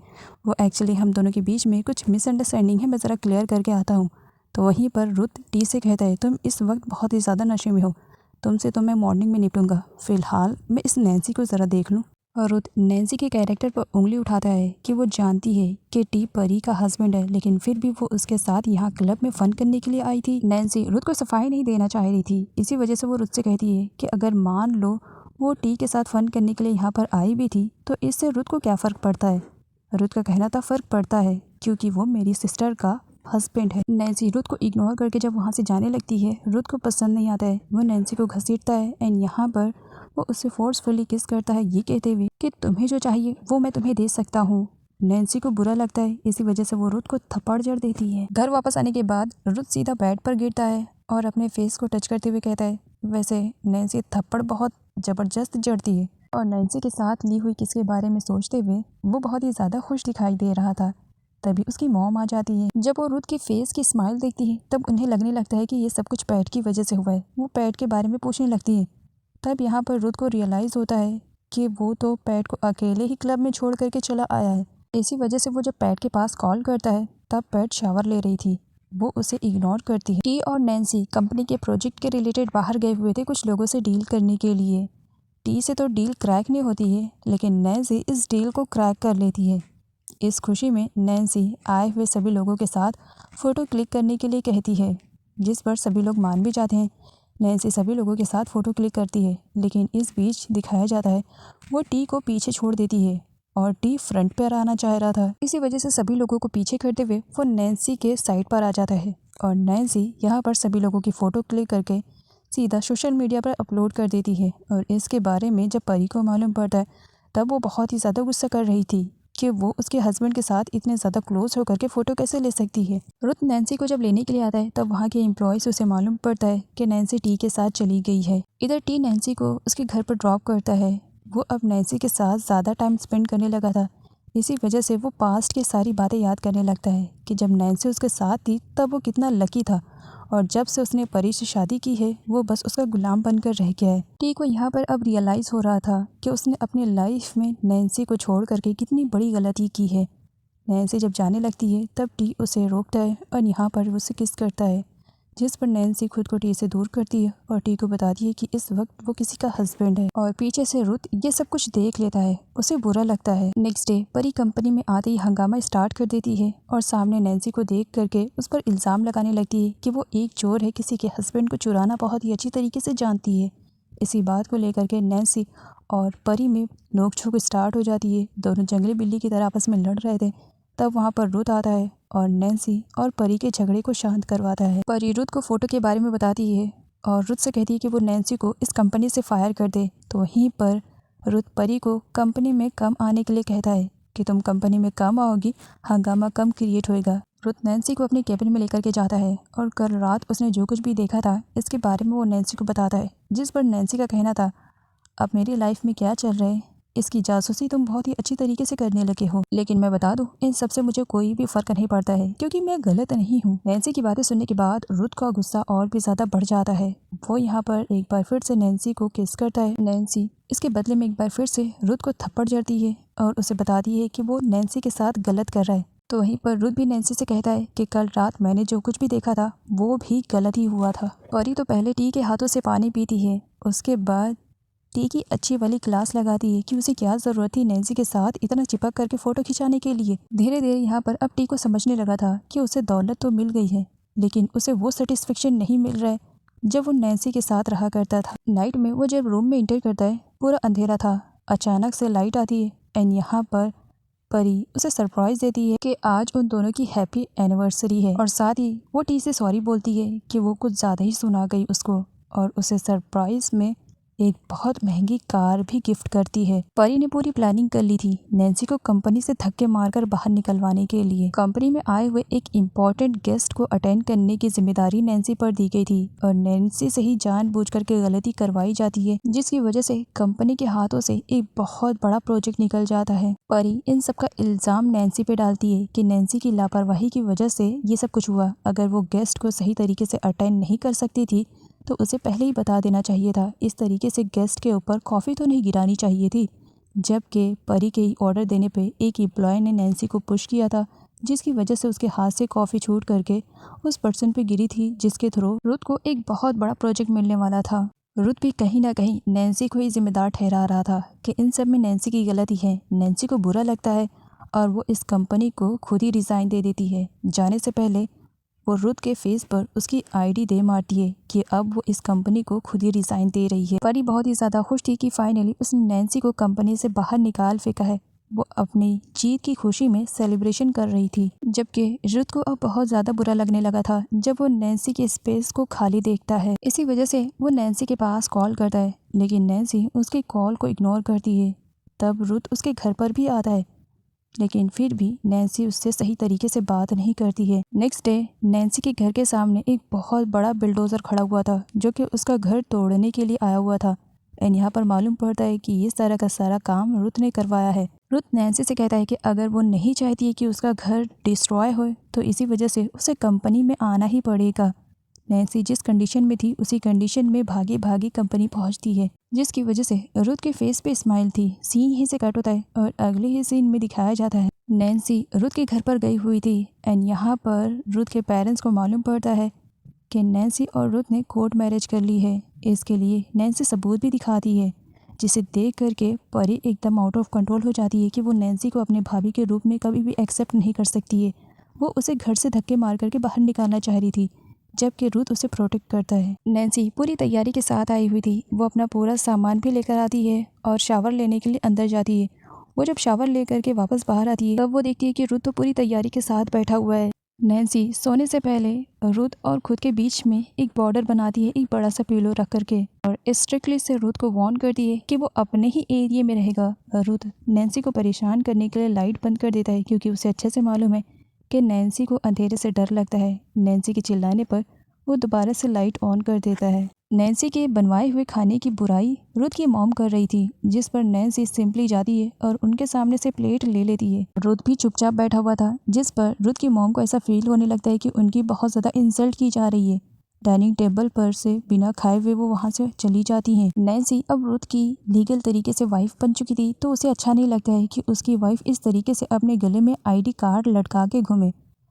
वो एक्चुअली हम दोनों के बीच में कुछ मिसअंडरस्टैंडिंग है, मैं ज़रा क्लियर करके आता हूँ। तो वहीं पर रुथ टी से कहता है, तुम इस वक्त बहुत ही ज़्यादा नशे में हो, तुमसे तो मैं मॉर्निंग में निपटूंगा, फ़िलहाल मैं इस नैन्सी को ज़रा देख लूँ। और रुथ नैन्सी के कैरेक्टर पर उंगली उठाता है कि वो जानती है कि टी परी का हस्बैंड है, लेकिन फिर भी वो उसके साथ यहाँ क्लब में फ़न करने के लिए आई थी। नैन्सी रुथ को सफाई नहीं देना चाह रही थी, इसी वजह से वो रुथ से कहती है कि अगर मान लो वो टी के साथ फ़न करने के लिए यहाँ पर आई भी थी तो इससे रुथ को क्या फ़र्क पड़ता है। रुथ का कहना था फ़र्क पड़ता है, क्योंकि वो मेरी सिस्टर का हस्बैंड है। नैन्सी रुथ को इग्नोर करके जब वहाँ से जाने लगती है, रुथ को पसंद नहीं आता है, वो नैन्सी को घसीटता है एंड यहाँ पर वो उसे फोर्सफुली किस करता है, ये कहते हुए कि तुम्हें जो चाहिए वो मैं तुम्हें दे सकता हूँ। नैन्सी को बुरा लगता है, इसी वजह से वो रुथ को थप्पड़ जड़ देती है। घर वापस आने के बाद रुथ सीधा बेड पर गिरता है और अपने फेस को टच करते हुए कहता है, वैसे नैन्सी थप्पड़ बहुत ज़बरदस्त जड़ती है। और नैन्सी के साथ ली हुई किस के बारे में सोचते हुए वो बहुत ही ज़्यादा खुश दिखाई दे रहा था। तभी उसकी मॉम आ जाती है। जब वो रुथ के फेस की स्माइल देखती है तब उन्हें लगने लगता है कि ये सब कुछ पैट की वजह से हुआ है। वो पैट के बारे में पूछने लगती है। तब यहाँ पर रुथ को रियलाइज़ होता है कि वो तो पैट को अकेले ही क्लब में छोड़ करके चला आया है। इसी वजह से वो जब पैट के पास कॉल करता है तब पैट शावर ले रही थी, वो उसे इग्नोर करती है। टी और नैन्सी कंपनी के प्रोजेक्ट के रिलेटेड बाहर गए हुए थे कुछ लोगों से डील करने के लिए। टी से तो डील क्रैक नहीं होती है, लेकिन नैन्सी इस डील को क्रैक कर लेती है। इस खुशी में नैन्सी आए हुए सभी लोगों के साथ फ़ोटो क्लिक करने के लिए कहती है, जिस पर सभी लोग मान भी जाते हैं। नैन्सी सभी लोगों के साथ फ़ोटो क्लिक करती है, लेकिन इस बीच दिखाया जाता है वो टी को पीछे छोड़ देती है और टी फ्रंट पर आना चाह रहा था। इसी वजह से सभी लोगों को पीछे करते हुए वो नैन्सी के साइड पर आ जाता है और नैन्सी यहाँ पर सभी लोगों की फ़ोटो क्लिक करके सीधा सोशल मीडिया पर अपलोड कर देती है। और इसके बारे में जब परी को मालूम पड़ता है तब वो बहुत ही ज़्यादा गुस्सा कर रही थी कि वो उसके हस्बैंड के साथ इतने ज़्यादा क्लोज होकर के फ़ोटो कैसे ले सकती है। रुथ नैन्सी को जब लेने के लिए आता है तब वहाँ के एम्प्लॉयज़ उसे मालूम पड़ता है कि नैन्सी टी के साथ चली गई है। इधर टी नैन्सी को उसके घर पर ड्रॉप करता है। वो अब नैन्सी के साथ ज़्यादा टाइम स्पेंड करने लगा था, इसी वजह से वो पास्ट की सारी बातें याद करने लगता है कि जब नैन्सी उसके साथ थी तब वो कितना लकी था, और जब से उसने परी से शादी की है वो बस उसका गुलाम बनकर रह गया है। टी को यहाँ पर अब रियलाइज़ हो रहा था कि उसने अपनी लाइफ में नैन्सी को छोड़ करके कितनी बड़ी गलती की है। नैन्सी जब जाने लगती है तब टी उसे रोकता है और यहाँ पर उसे किस करता है, जिस पर नैन्सी खुद को टी से दूर करती है और टी को बताती है कि इस वक्त वो किसी का हस्बैंड है। और पीछे से रुथ ये सब कुछ देख लेता है, उसे बुरा लगता है। नेक्स्ट डे परी कंपनी में आते ही हंगामा स्टार्ट कर देती है और सामने नैन्सी को देख करके उस पर इल्ज़ाम लगाने लगती है कि वो एक चोर है, किसी के हस्बैंड को चुराना बहुत ही अच्छी तरीके से जानती है। इसी बात को लेकर के नैन्सी और परी में नोक-झोंक स्टार्ट हो जाती है। दोनों जंगली बिल्ली की तरह आपस में लड़ रहे थे। तब वहाँ पर रुथ आता है और नैन्सी और परी के झगड़े को शांत करवाता है। परी रुथ को फ़ोटो के बारे में बताती है और रुथ से कहती है कि वो नैन्सी को इस कंपनी से फायर कर दे। तो वहीं पर रुथ परी को कंपनी में कम आने के लिए कहता है कि तुम कंपनी में कम आओगी, हंगामा कम क्रिएट होएगा। रुथ नैन्सी को अपने कैबिन में लेकर के जाता है और कल रात उसने जो कुछ भी देखा था इसके बारे में वो नैन्सी को बताता है, जिस पर नैन्सी का कहना था, अब मेरी लाइफ में क्या चल रहा है, इसकी जासूसी तुम बहुत ही अच्छी तरीके से करने लगे हो। लेकिन मैं बता दूं, इन सब से मुझे कोई भी फर्क नहीं पड़ता है क्योंकि मैं गलत नहीं हूँ। नैन्सी की बातें सुनने के बाद रुथ का गुस्सा और भी ज्यादा बढ़ जाता है। वो यहाँ पर एक बार फिर से नैन्सी को किस करता है। नैन्सी इसके बदले में एक बार फिर से रुथ को थप्पड़ जड़ती है और उसे बताती है कि वो नैन्सी के साथ गलत कर रहा है। तो वहीं पर रुथ भी नैन्सी से कहता है कि कल रात मैंने जो कुछ भी देखा था वो भी गलत ही हुआ था। परी तो पहले टी के हाथों से पानी पीती है, उसके बाद टी की अच्छी वाली क्लास लगाती है कि उसे क्या ज़रूरत थी नैन्सी के साथ इतना चिपक करके फ़ोटो खिंचाने के लिए। धीरे धीरे यहाँ पर अब टी को समझने लगा था कि उसे दौलत तो मिल गई है लेकिन उसे वो सेटिस्फेक्शन नहीं मिल रहा है जब वो नैन्सी के साथ रहा करता था। नाइट में वो जब रूम में इंटर करता है पूरा अंधेरा था, अचानक से लाइट आती है एंड यहाँ पर परी उसे सरप्राइज देती है कि आज उन दोनों की हैप्पी एनिवर्सरी है और साथ ही वो टी से सॉरी बोलती है कि वो कुछ ज़्यादा ही सुना गई उसको, और उसे सरप्राइज में एक बहुत महंगी कार भी गिफ्ट करती है। परी ने पूरी प्लानिंग कर ली थी नैन्सी को कंपनी से धक्के मारकर बाहर निकलवाने के लिए। कंपनी में आए हुए एक इम्पोर्टेंट गेस्ट को अटेंड करने की जिम्मेदारी नैन्सी पर दी गई थी और नैन्सी से ही जानबूझकर के गलती करवाई जाती है, जिसकी वजह से कंपनी के हाथों से एक बहुत बड़ा प्रोजेक्ट निकल जाता है। परी इन सब का इल्जाम नैन्सी पे डालती है कि नैन्सी की लापरवाही की वजह से ये सब कुछ हुआ। अगर वो गेस्ट को सही तरीके से अटेंड नहीं कर सकती थी तो उसे पहले ही बता देना चाहिए था। इस तरीके से गेस्ट के ऊपर कॉफ़ी तो नहीं गिरानी चाहिए थी। जबकि परी के ऑर्डर देने पे एक एम्प्लॉय ने नैन्सी को पुश किया था, जिसकी वजह से उसके हाथ से कॉफ़ी छूट करके उस पर्सन पे गिरी थी, जिसके थ्रू रुथ को एक बहुत बड़ा प्रोजेक्ट मिलने वाला था। रुथ भी कहीं ना कहीं नैन्सी को ही जिम्मेदार ठहरा रहा था कि इन सब में नैन्सी की गलती है। नैन्सी को बुरा लगता है और वो इस कंपनी को खुद ही रिज़ाइन दे देती है। जाने से पहले वो रुथ के फेस पर उसकी आईडी दे मारती है कि अब वो इस कंपनी को खुद ही रिज़ाइन दे रही है। परी बहुत ही ज़्यादा खुश थी कि फाइनली उसने नैन्सी को कंपनी से बाहर निकाल फेंका है। वो अपनी जीत की खुशी में सेलिब्रेशन कर रही थी, जबकि रुथ को अब बहुत ज़्यादा बुरा लगने लगा था जब वो नैन्सी के स्पेस को खाली देखता है। इसी वजह से वो नैन्सी के पास कॉल करता है, लेकिन नैन्सी उसके कॉल को इग्नोर करती है। तब रुथ उसके घर पर भी आता है, लेकिन फिर भी नैन्सी उससे सही तरीके से बात नहीं करती है। नेक्स्ट डे नैन्सी के घर के सामने एक बहुत बड़ा बिल्डोज़र खड़ा हुआ था जो कि उसका घर तोड़ने के लिए आया हुआ था। एंड यहाँ पर मालूम पड़ता है कि इस तरह का सारा काम रुथ ने करवाया है। रुथ नैन्सी से कहता है कि अगर वो नहीं चाहती है कि उसका घर डिस्ट्रॉय हो तो इसी वजह से उसे कंपनी में आना ही पड़ेगा। नैन्सी जिस कंडीशन में थी उसी कंडीशन में भागी भागी कंपनी पहुंचती है, जिसकी वजह से रुथ के फेस पे स्माइल थी। सीन यहीं से कट होता है और अगले ही सीन में दिखाया जाता है नैन्सी रुथ के घर पर गई हुई थी एंड यहाँ पर रुथ के पेरेंट्स को मालूम पड़ता है कि नैन्सी और रुथ ने कोर्ट मैरिज कर ली है। इसके लिए नैन्सी सबूत भी दिखाती है, जिसे देख करके परी एकदम आउट ऑफ कंट्रोल हो जाती है कि वो नैन्सी को अपने भाभी के रूप में कभी भी एक्सेप्ट नहीं कर सकती है। वो उसे घर से धक्के मार करके बाहर निकालना चाह रही थी, जबकि रुथ उसे प्रोटेक्ट करता है। नैन्सी पूरी तैयारी के साथ आई हुई थी। वो अपना पूरा सामान भी लेकर आती है और शावर लेने के लिए अंदर जाती है। वो जब शावर लेकर के वापस बाहर आती है तब वो देखती है कि रुथ तो पूरी तैयारी के साथ बैठा हुआ है। नैन्सी सोने से पहले रुथ और खुद के बीच में एक बॉर्डर बनाती है, एक बड़ा सा पिलो रख करके, और स्ट्रिक्टली से रुथ को वार्न करती है कि वो अपने ही एरिया में रहेगा। रुथ नैन्सी को परेशान करने के लिए लाइट बंद कर देता है क्योंकि उसे अच्छे से मालूम है कि नैन्सी को अंधेरे से डर लगता है। नैन्सी के चिल्लाने पर वो दोबारा से लाइट ऑन कर देता है। नैन्सी के बनवाए हुए खाने की बुराई रुथ की मॉम कर रही थी, जिस पर नैन्सी सिंपली जाती है और उनके सामने से प्लेट ले लेती है। रुथ भी चुपचाप बैठा हुआ था, जिस पर रुथ की मॉम को ऐसा फील होने लगता है कि उनकी बहुत ज़्यादा इंसल्ट की जा रही है। डाइनिंग टेबल पर से बिना खाए हुए वो वहाँ से चली जाती हैं। नैन्सी अब रुथ की लीगल तरीके से वाइफ बन चुकी थी, तो उसे अच्छा नहीं लगता है कि उसकी वाइफ इस तरीके से अपने गले में आईडी कार्ड लटका के घूमे,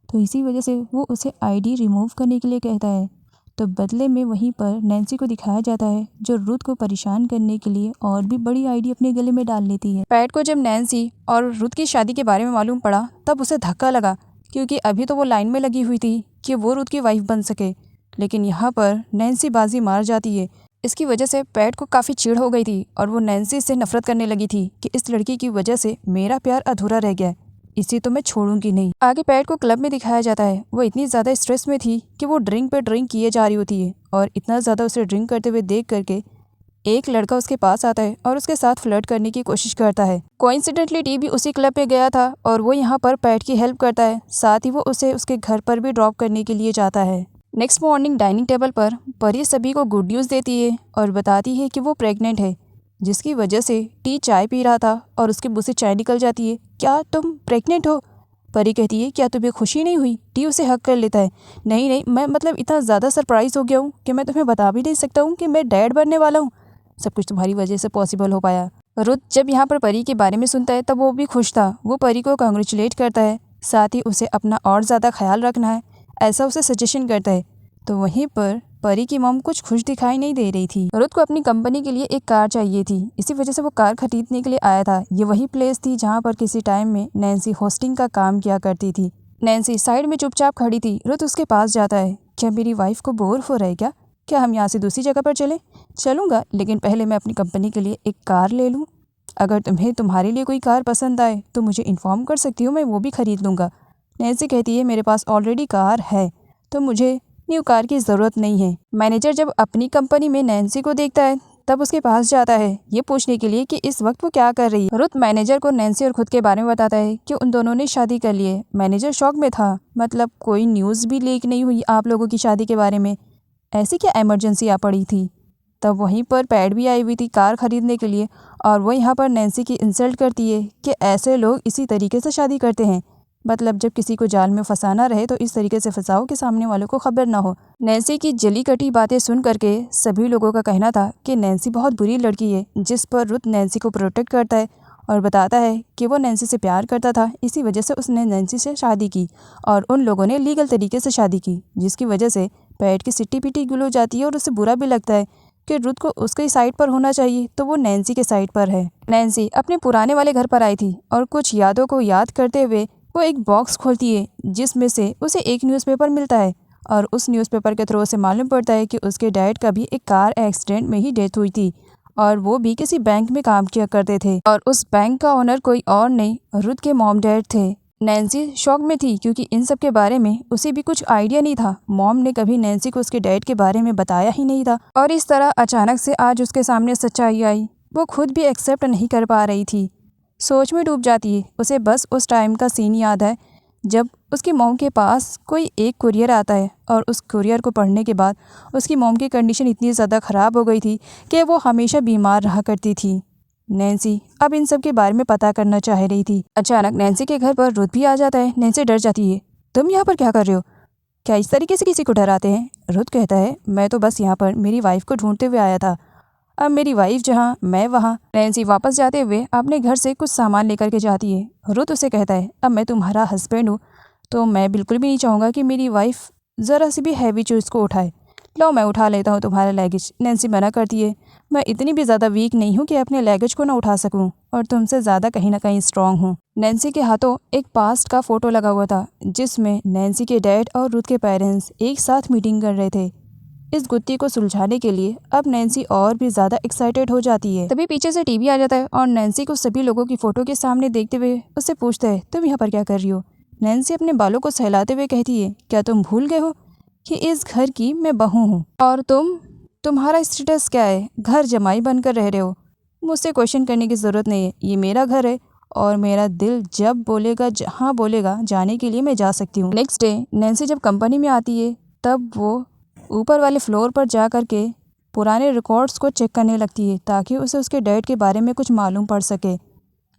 तो इसी वजह से वो उसे आईडी रिमूव करने के लिए कहता है। तो बदले में वहीं पर नैन्सी को दिखाया जाता है, जो रुथ को परेशान करने के लिए और भी बड़ी आईडी अपने गले में डाल लेती है। पैट को जब नैन्सी और रुथ की शादी के बारे में मालूम पड़ा, तब उसे धक्का लगा, क्योंकि अभी तो वो लाइन में लगी हुई थी कि वो रुथ की वाइफ बन सके, लेकिन यहाँ पर नैन्सी बाजी मार जाती है। इसकी वजह से पैट को काफ़ी चिढ़ हो गई थी और वो नैन्सी से नफरत करने लगी थी कि इस लड़की की वजह से मेरा प्यार अधूरा रह गया, इसी तो मैं छोड़ूंगी नहीं। आगे पैट को क्लब में दिखाया जाता है। वो इतनी ज़्यादा स्ट्रेस में थी कि वो ड्रिंक पे ड्रिंक किए जा रही होती है, और इतना ज़्यादा उसे ड्रिंक करते हुए देख करके एक लड़का उसके पास आता है और उसके साथ फ्लर्ट करने की कोशिश करता है। कोइंसिडेंटली टी भी उसी क्लब में गया था और वो यहाँ पर पैट की हेल्प करता है, साथ ही वो उसे उसके घर पर भी ड्रॉप करने के लिए जाता है। नेक्स्ट मॉर्निंग डाइनिंग टेबल पर परी सभी को गुड न्यूज़ देती है और बताती है कि वो प्रेग्नेंट है, जिसकी वजह से टी चाय पी रहा था और उसके मुँह से चाय निकल जाती है। क्या तुम प्रेग्नेंट हो? परी कहती है, क्या तुम्हें खुशी नहीं हुई? टी उसे हक कर लेता है। नहीं नहीं, मैं मतलब इतना ज़्यादा सरप्राइज़ हो गया हूँ कि मैं तुम्हें बता भी नहीं सकता हूँ कि मैं डैड बनने वाला हूँ। सब कुछ तुम्हारी वजह से पॉसिबल हो पाया। रुथ जब यहाँ पर परी के बारे में सुनता है, तब वो भी खुश था। वो परी को कांग्रेचुलेट करता है, साथ ही उसे अपना और ज़्यादा ख्याल रखना है, ऐसा उसे सजेशन करता है। तो वहीं पर परी की मॉम कुछ खुश दिखाई नहीं दे रही थी। रुथ को अपनी कंपनी के लिए एक कार चाहिए थी, इसी वजह से वो कार खरीदने के लिए आया था। ये वही प्लेस थी जहाँ पर किसी टाइम में नैन्सी होस्टिंग का काम किया करती थी। नैन्सी साइड में चुपचाप खड़ी थी। रुथ उसके पास जाता है। क्या मेरी वाइफ को बोर हो रहा है क्या हम यहाँ से दूसरी जगह पर चलें? चलूँगा, लेकिन पहले मैं अपनी कंपनी के लिए एक कार ले लूँ। अगर तुम्हें तुम्हारे लिए कोई कार पसंद आए तो मुझे इन्फॉर्म कर सकती हो, मैं वो भी खरीद लूँगा। नैन्सी कहती है, मेरे पास ऑलरेडी कार है, तो मुझे न्यू कार की ज़रूरत नहीं है। मैनेजर जब अपनी कंपनी में नैन्सी को देखता है, तब उसके पास जाता है ये पूछने के लिए कि इस वक्त वो क्या कर रही है। रुथ मैनेजर को नैन्सी और खुद के बारे में बताता है कि उन दोनों ने शादी कर ली है। मैनेजर शॉक में था, मतलब कोई न्यूज़ भी लीक नहीं हुई आप लोगों की शादी के बारे में, ऐसी क्या इमरजेंसी आ पड़ी थी? तब वहीं पर पैड भी आई हुई थी कार खरीदने के लिए, और वो यहाँ पर नैन्सी की इंसल्ट करती है कि ऐसे लोग इसी तरीके से शादी करते हैं, मतलब जब किसी को जाल में फंसाना रहे तो इस तरीके से फंसाओ कि सामने वालों को खबर ना हो। नैन्सी की जली कटी बातें सुन करके सभी लोगों का कहना था कि नैन्सी बहुत बुरी लड़की है, जिस पर रुथ नैन्सी को प्रोटेक्ट करता है और बताता है कि वो नैन्सी से प्यार करता था, इसी वजह से उसने नैन्सी से शादी की और उन लोगों ने लीगल तरीके से शादी की, जिसकी वजह से पैट की सिट्टी पिट्टी गुल हो जाती है और उसे बुरा भी लगता है कि रुथ को उसके साइड पर होना चाहिए, तो वो नैन्सी के साइड पर है। नैन्सी अपने पुराने वाले घर पर आई थी और कुछ यादों को याद करते हुए वो एक बॉक्स खोलती है, जिसमें से उसे एक न्यूज़पेपर मिलता है और उस न्यूज़पेपर के थ्रू उसे मालूम पड़ता है कि उसके डैड का भी एक कार एक्सीडेंट में ही डेथ हुई थी और वो भी किसी बैंक में काम किया करते थे और उस बैंक का ओनर कोई और नहीं, रुथ के मॉम डैड थे। नैन्सी शॉक में थी क्योंकि इन सब के बारे में उसे भी कुछ आइडिया नहीं था। मॉम ने कभी नैन्सी को उसके डैड के बारे में बताया ही नहीं था और इस तरह अचानक से आज उसके सामने सच्चाई आई। वो खुद भी एक्सेप्ट नहीं कर पा रही थी, सोच में डूब जाती है। उसे बस उस टाइम का सीन याद है जब उसकी मॉम के पास कोई एक कुरियर आता है और उस कुरियर को पढ़ने के बाद उसकी मॉम की कंडीशन इतनी ज़्यादा ख़राब हो गई थी कि वो हमेशा बीमार रहा करती थी। नैन्सी अब इन सब के बारे में पता करना चाह रही थी। अचानक नैन्सी के घर पर रुथ भी आ जाता है। नैन्सी डर जाती है, तुम यहाँ पर क्या कर रहे हो? क्या इस तरीके से किसी को डराते हैं? रुथ कहता है, मैं तो बस यहाँ पर मेरी वाइफ को ढूंढते हुए आया था, अब मेरी वाइफ जहाँ मैं वहाँ। नैन्सी वापस जाते हुए अपने घर से कुछ सामान लेकर के जाती है। रुथ उसे कहता है, अब मैं तुम्हारा हस्बैंड हूँ तो मैं बिल्कुल भी नहीं चाहूँगा कि मेरी वाइफ ज़रा सी भी हैवी चीज़ को उठाए। लो मैं उठा लेता हूँ तुम्हारा लगेज। नैन्सी मना करती है, मैं इतनी भी ज़्यादा वीक नहीं हूँ कि अपने लगेज को ना उठा सकूँ और तुमसे ज़्यादा कहीं ना कहीं स्ट्रांग हूँ। नैन्सी के हाथों एक पास्ट का फ़ोटो लगा हुआ था जिसमें नैन्सी के डैड और रुथ के पेरेंट्स एक साथ मीटिंग कर रहे थे। इस गुत्थी को सुलझाने के लिए अब नैन्सी और भी ज़्यादा एक्साइटेड हो जाती है। तभी पीछे से टीवी आ जाता है और नैन्सी को सभी लोगों की फ़ोटो के सामने देखते हुए उससे पूछता है, तुम यहाँ पर क्या कर रही हो? नैन्सी अपने बालों को सहलाते हुए कहती है, क्या तुम भूल गए हो कि इस घर की मैं बहू हूँ और तुम्हारा स्टेटस क्या है? घर जमाई बनकर रह रहे हो। मुझसे क्वेश्चन करने की ज़रूरत नहीं है, ये मेरा घर है और मेरा दिल जब बोलेगा जहाँ बोलेगा जाने के लिए मैं जा सकती हूँ। नेक्स्ट डे नैन्सी जब कंपनी में आती है तब वो ऊपर वाले फ्लोर पर जा कर के पुराने रिकॉर्ड्स को चेक करने लगती है ताकि उसे उसके डैड के बारे में कुछ मालूम पड़ सके।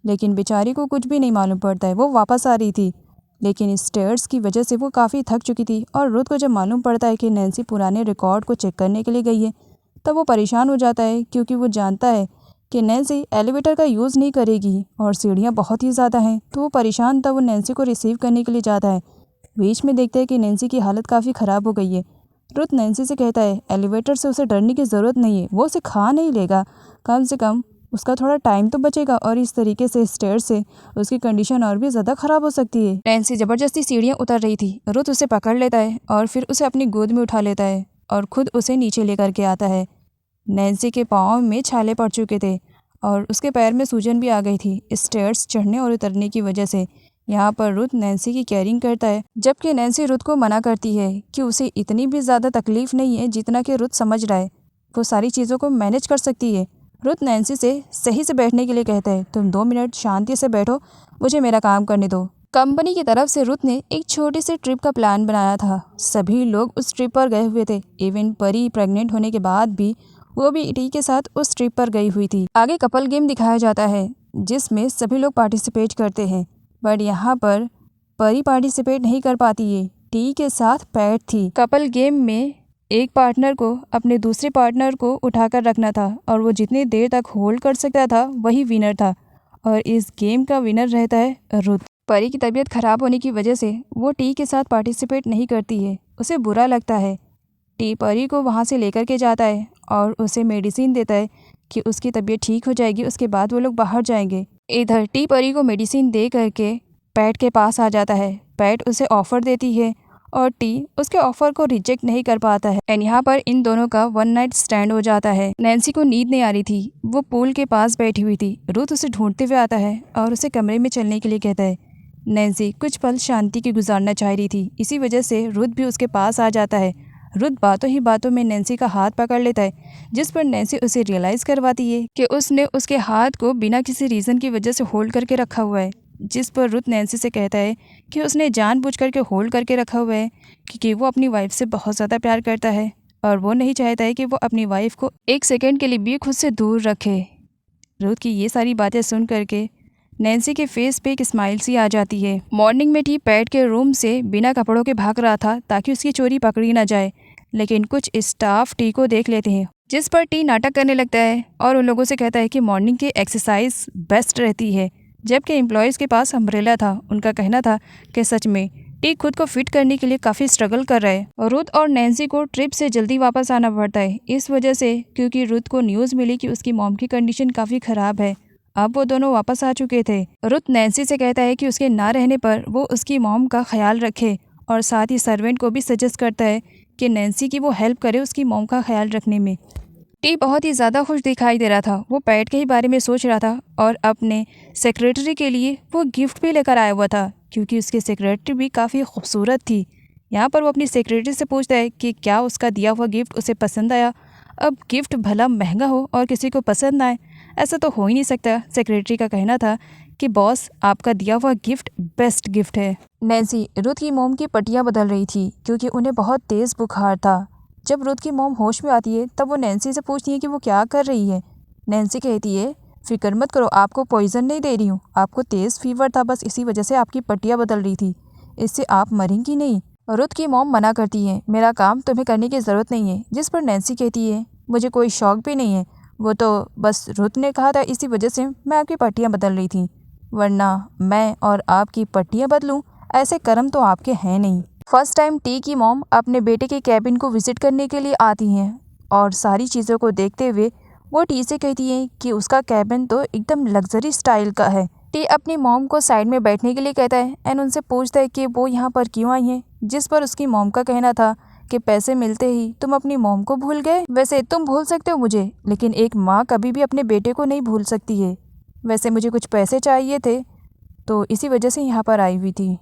लेकिन बेचारी को कुछ भी नहीं मालूम पड़ता है। वो वापस आ रही थी, लेकिन इस स्टेयर्स की वजह से वो काफ़ी थक चुकी थी। और रुथ को जब मालूम पड़ता है कि नैन्सी पुराने रिकॉर्ड को चेक करने के लिए गई है, तब वो परेशान हो जाता है, क्योंकि वो जानता है कि नैन्सी एलिवेटर का यूज़ नहीं करेगी और सीढ़ियाँ बहुत ही ज़्यादा हैं। तो वो परेशान था। वो नैन्सी को रिसीव करने के लिए जाता है। बीच में देखता है कि नैन्सी की हालत काफ़ी ख़राब हो गई है। रुथ नैन्सी से कहता है एलिवेटर से उसे डरने की ज़रूरत नहीं है, वो उसे खा नहीं लेगा, कम से कम उसका थोड़ा टाइम तो बचेगा। और इस तरीके से स्टेयर से उसकी कंडीशन और भी ज़्यादा ख़राब हो सकती है। नैन्सी ज़बरदस्ती सीढ़ियाँ उतर रही थी। रुथ उसे पकड़ लेता है और फिर उसे अपनी गोद में उठा लेता है और ख़ुद उसे नीचे लेकर के आता है। नैन्सी के पाँव में छाले पड़ चुके थे और उसके पैर में सूजन भी आ गई थी स्टेयर्स चढ़ने और उतरने की वजह से। यहाँ पर रुथ नैन्सी की केयरिंग करता है, जबकि नैन्सी रुथ को मना करती है कि उसे इतनी भी ज़्यादा तकलीफ़ नहीं है जितना कि रुथ समझ रहा है। वो सारी चीज़ों को मैनेज कर सकती है। रुथ नैन्सी से सही से बैठने के लिए कहता है, तुम 2 मिनट शांति से बैठो, मुझे मेरा काम करने दो। कंपनी की तरफ से रुथ ने एक छोटी सी ट्रिप का प्लान बनाया था। सभी लोग उस ट्रिप पर गए हुए थे। इवन परी प्रेग्नेंट होने के बाद भी वो भी टी के साथ उस ट्रिप पर गई हुई थी। आगे कपल गेम दिखाया जाता है जिसमें सभी लोग पार्टिसिपेट करते हैं, बट यहाँ पर परी पार्टिसिपेट नहीं कर पाती है। टी के साथ पैट थी। कपल गेम में एक पार्टनर को अपने दूसरे पार्टनर को उठाकर रखना था और वो जितनी देर तक होल्ड कर सकता था वही विनर था। और इस गेम का विनर रहता है रुथ। परी की तबीयत खराब होने की वजह से वो टी के साथ पार्टिसिपेट नहीं करती है। उसे बुरा लगता है। टी परी को वहाँ से लेकर के जाता है और उसे मेडिसिन देता है कि उसकी तबीयत ठीक हो जाएगी, उसके बाद वो लोग बाहर जाएंगे। इधर टी परी को मेडिसिन दे करके पैट के पास आ जाता है। पैट उसे ऑफ़र देती है और टी उसके ऑफ़र को रिजेक्ट नहीं कर पाता है। एंड यहाँ पर इन दोनों का 1 नाइट स्टैंड हो जाता है। नैन्सी को नींद नहीं आ रही थी। वो पूल के पास बैठी हुई थी। रुथ उसे ढूंढते हुए आता है और उसे कमरे में चलने के लिए कहता है। नैन्सी कुछ पल शांति की गुजारना चाह रही थी, इसी वजह से रुथ भी उसके पास आ जाता है। रुथ बातों ही बातों में नैन्सी का हाथ पकड़ लेता है, जिस पर नैन्सी उसे रियलाइज़ करवाती है कि उसने उसके हाथ को बिना किसी रीज़न की वजह से होल्ड करके रखा हुआ है। जिस पर रुथ नैन्सी से कहता है कि उसने जानबूझ करके होल्ड करके रखा हुआ है क्योंकि वो अपनी वाइफ से बहुत ज़्यादा प्यार करता है और वो नहीं चाहता है कि वो अपनी वाइफ को एक सेकेंड के लिए भी खुद से दूर रखे। रुथ की ये सारी बातें सुन करके नैन्सी के फेस पे एक स्माइल सी आ जाती है। मॉर्निंग में टी पैट के रूम से बिना कपड़ों के भाग रहा था ताकि उसकी चोरी पकड़ी ना जाए, लेकिन कुछ स्टाफ टी को देख लेते हैं, जिस पर टी नाटक करने लगता है और उन लोगों से कहता है कि मॉर्निंग की एक्सरसाइज बेस्ट रहती है। जबकि एम्प्लॉयज़ के पास अम्ब्रेला था। उनका कहना था कि सच में टी खुद को फिट करने के लिए काफ़ी स्ट्रगल कर रहा है। रुथ और नैन्सी को ट्रिप से जल्दी वापस आना पड़ता है इस वजह से, क्योंकि रुथ को न्यूज़ मिली कि उसकी मॉम की कंडीशन काफ़ी ख़राब है। अब वो दोनों वापस आ चुके थे। रुथ नैन्सी से कहता है कि उसके ना रहने पर वो उसकी मॉम का ख्याल रखे और साथ ही सर्वेंट को भी सजेस्ट करता है कि नैन्सी की वो हेल्प करे उसकी मॉम का ख्याल रखने में। टी बहुत ही ज़्यादा खुश दिखाई दे रहा था। वो पैट के ही बारे में सोच रहा था और अपने सेक्रेटरी के लिए वो गिफ्ट भी लेकर आया हुआ था, क्योंकि उसकी सेक्रेटरी भी काफ़ी खूबसूरत थी। यहाँ पर वो अपनी सेक्रेटरी से पूछता है कि क्या उसका दिया हुआ गिफ्ट उसे पसंद आया। अब गिफ्ट भला महंगा हो और किसी को पसंद ना आए, ऐसा तो हो ही नहीं सकता। सेक्रेटरी का कहना था कि बॉस, आपका दिया हुआ गिफ्ट बेस्ट गिफ्ट है। नैन्सी रुथ की मोम की पट्टियाँ बदल रही थी क्योंकि उन्हें बहुत तेज़ बुखार था। जब रुथ की मोम होश में आती है तब वो नैन्सी से पूछती है कि वो क्या कर रही है। नैन्सी कहती है, फिक्र मत करो, आपको पॉइज़न नहीं दे रही हूँ, आपको तेज़ फीवर था, बस इसी वजह से आपकी पट्टियाँ बदल रही थी, इससे आप मरेंगी नहीं। रुथ की मोम मना करती है, मेरा काम तुम्हें करने की ज़रूरत नहीं है। जिस पर नैन्सी कहती है, मुझे कोई शौक भी नहीं है, वो तो बस रुथ ने कहा था इसी वजह से मैं आपकी पट्टियाँ बदल रही थी, वरना मैं और आपकी पट्टियाँ बदलूँ ऐसे कर्म तो आपके हैं नहीं। फर्स्ट टाइम टी की मॉम अपने बेटे के कैबिन को विज़िट करने के लिए आती हैं और सारी चीज़ों को देखते हुए वो टी से कहती है कि उसका कैबिन तो एकदम लग्जरी स्टाइल का है। टी अपनी मॉम को साइड में बैठने के लिए कहता है एंड उनसे पूछता है कि वो यहाँ पर क्यों आई हैं, जिस पर उसकी मॉम का कहना था कि पैसे मिलते ही तुम अपनी मॉम को भूल गए। वैसे तुम भूल सकते हो मुझे, लेकिन एक माँ कभी भी अपने बेटे को नहीं भूल सकती है। वैसे मुझे कुछ पैसे चाहिए थे तो इसी वजह से यहाँ पर आई हुई थी।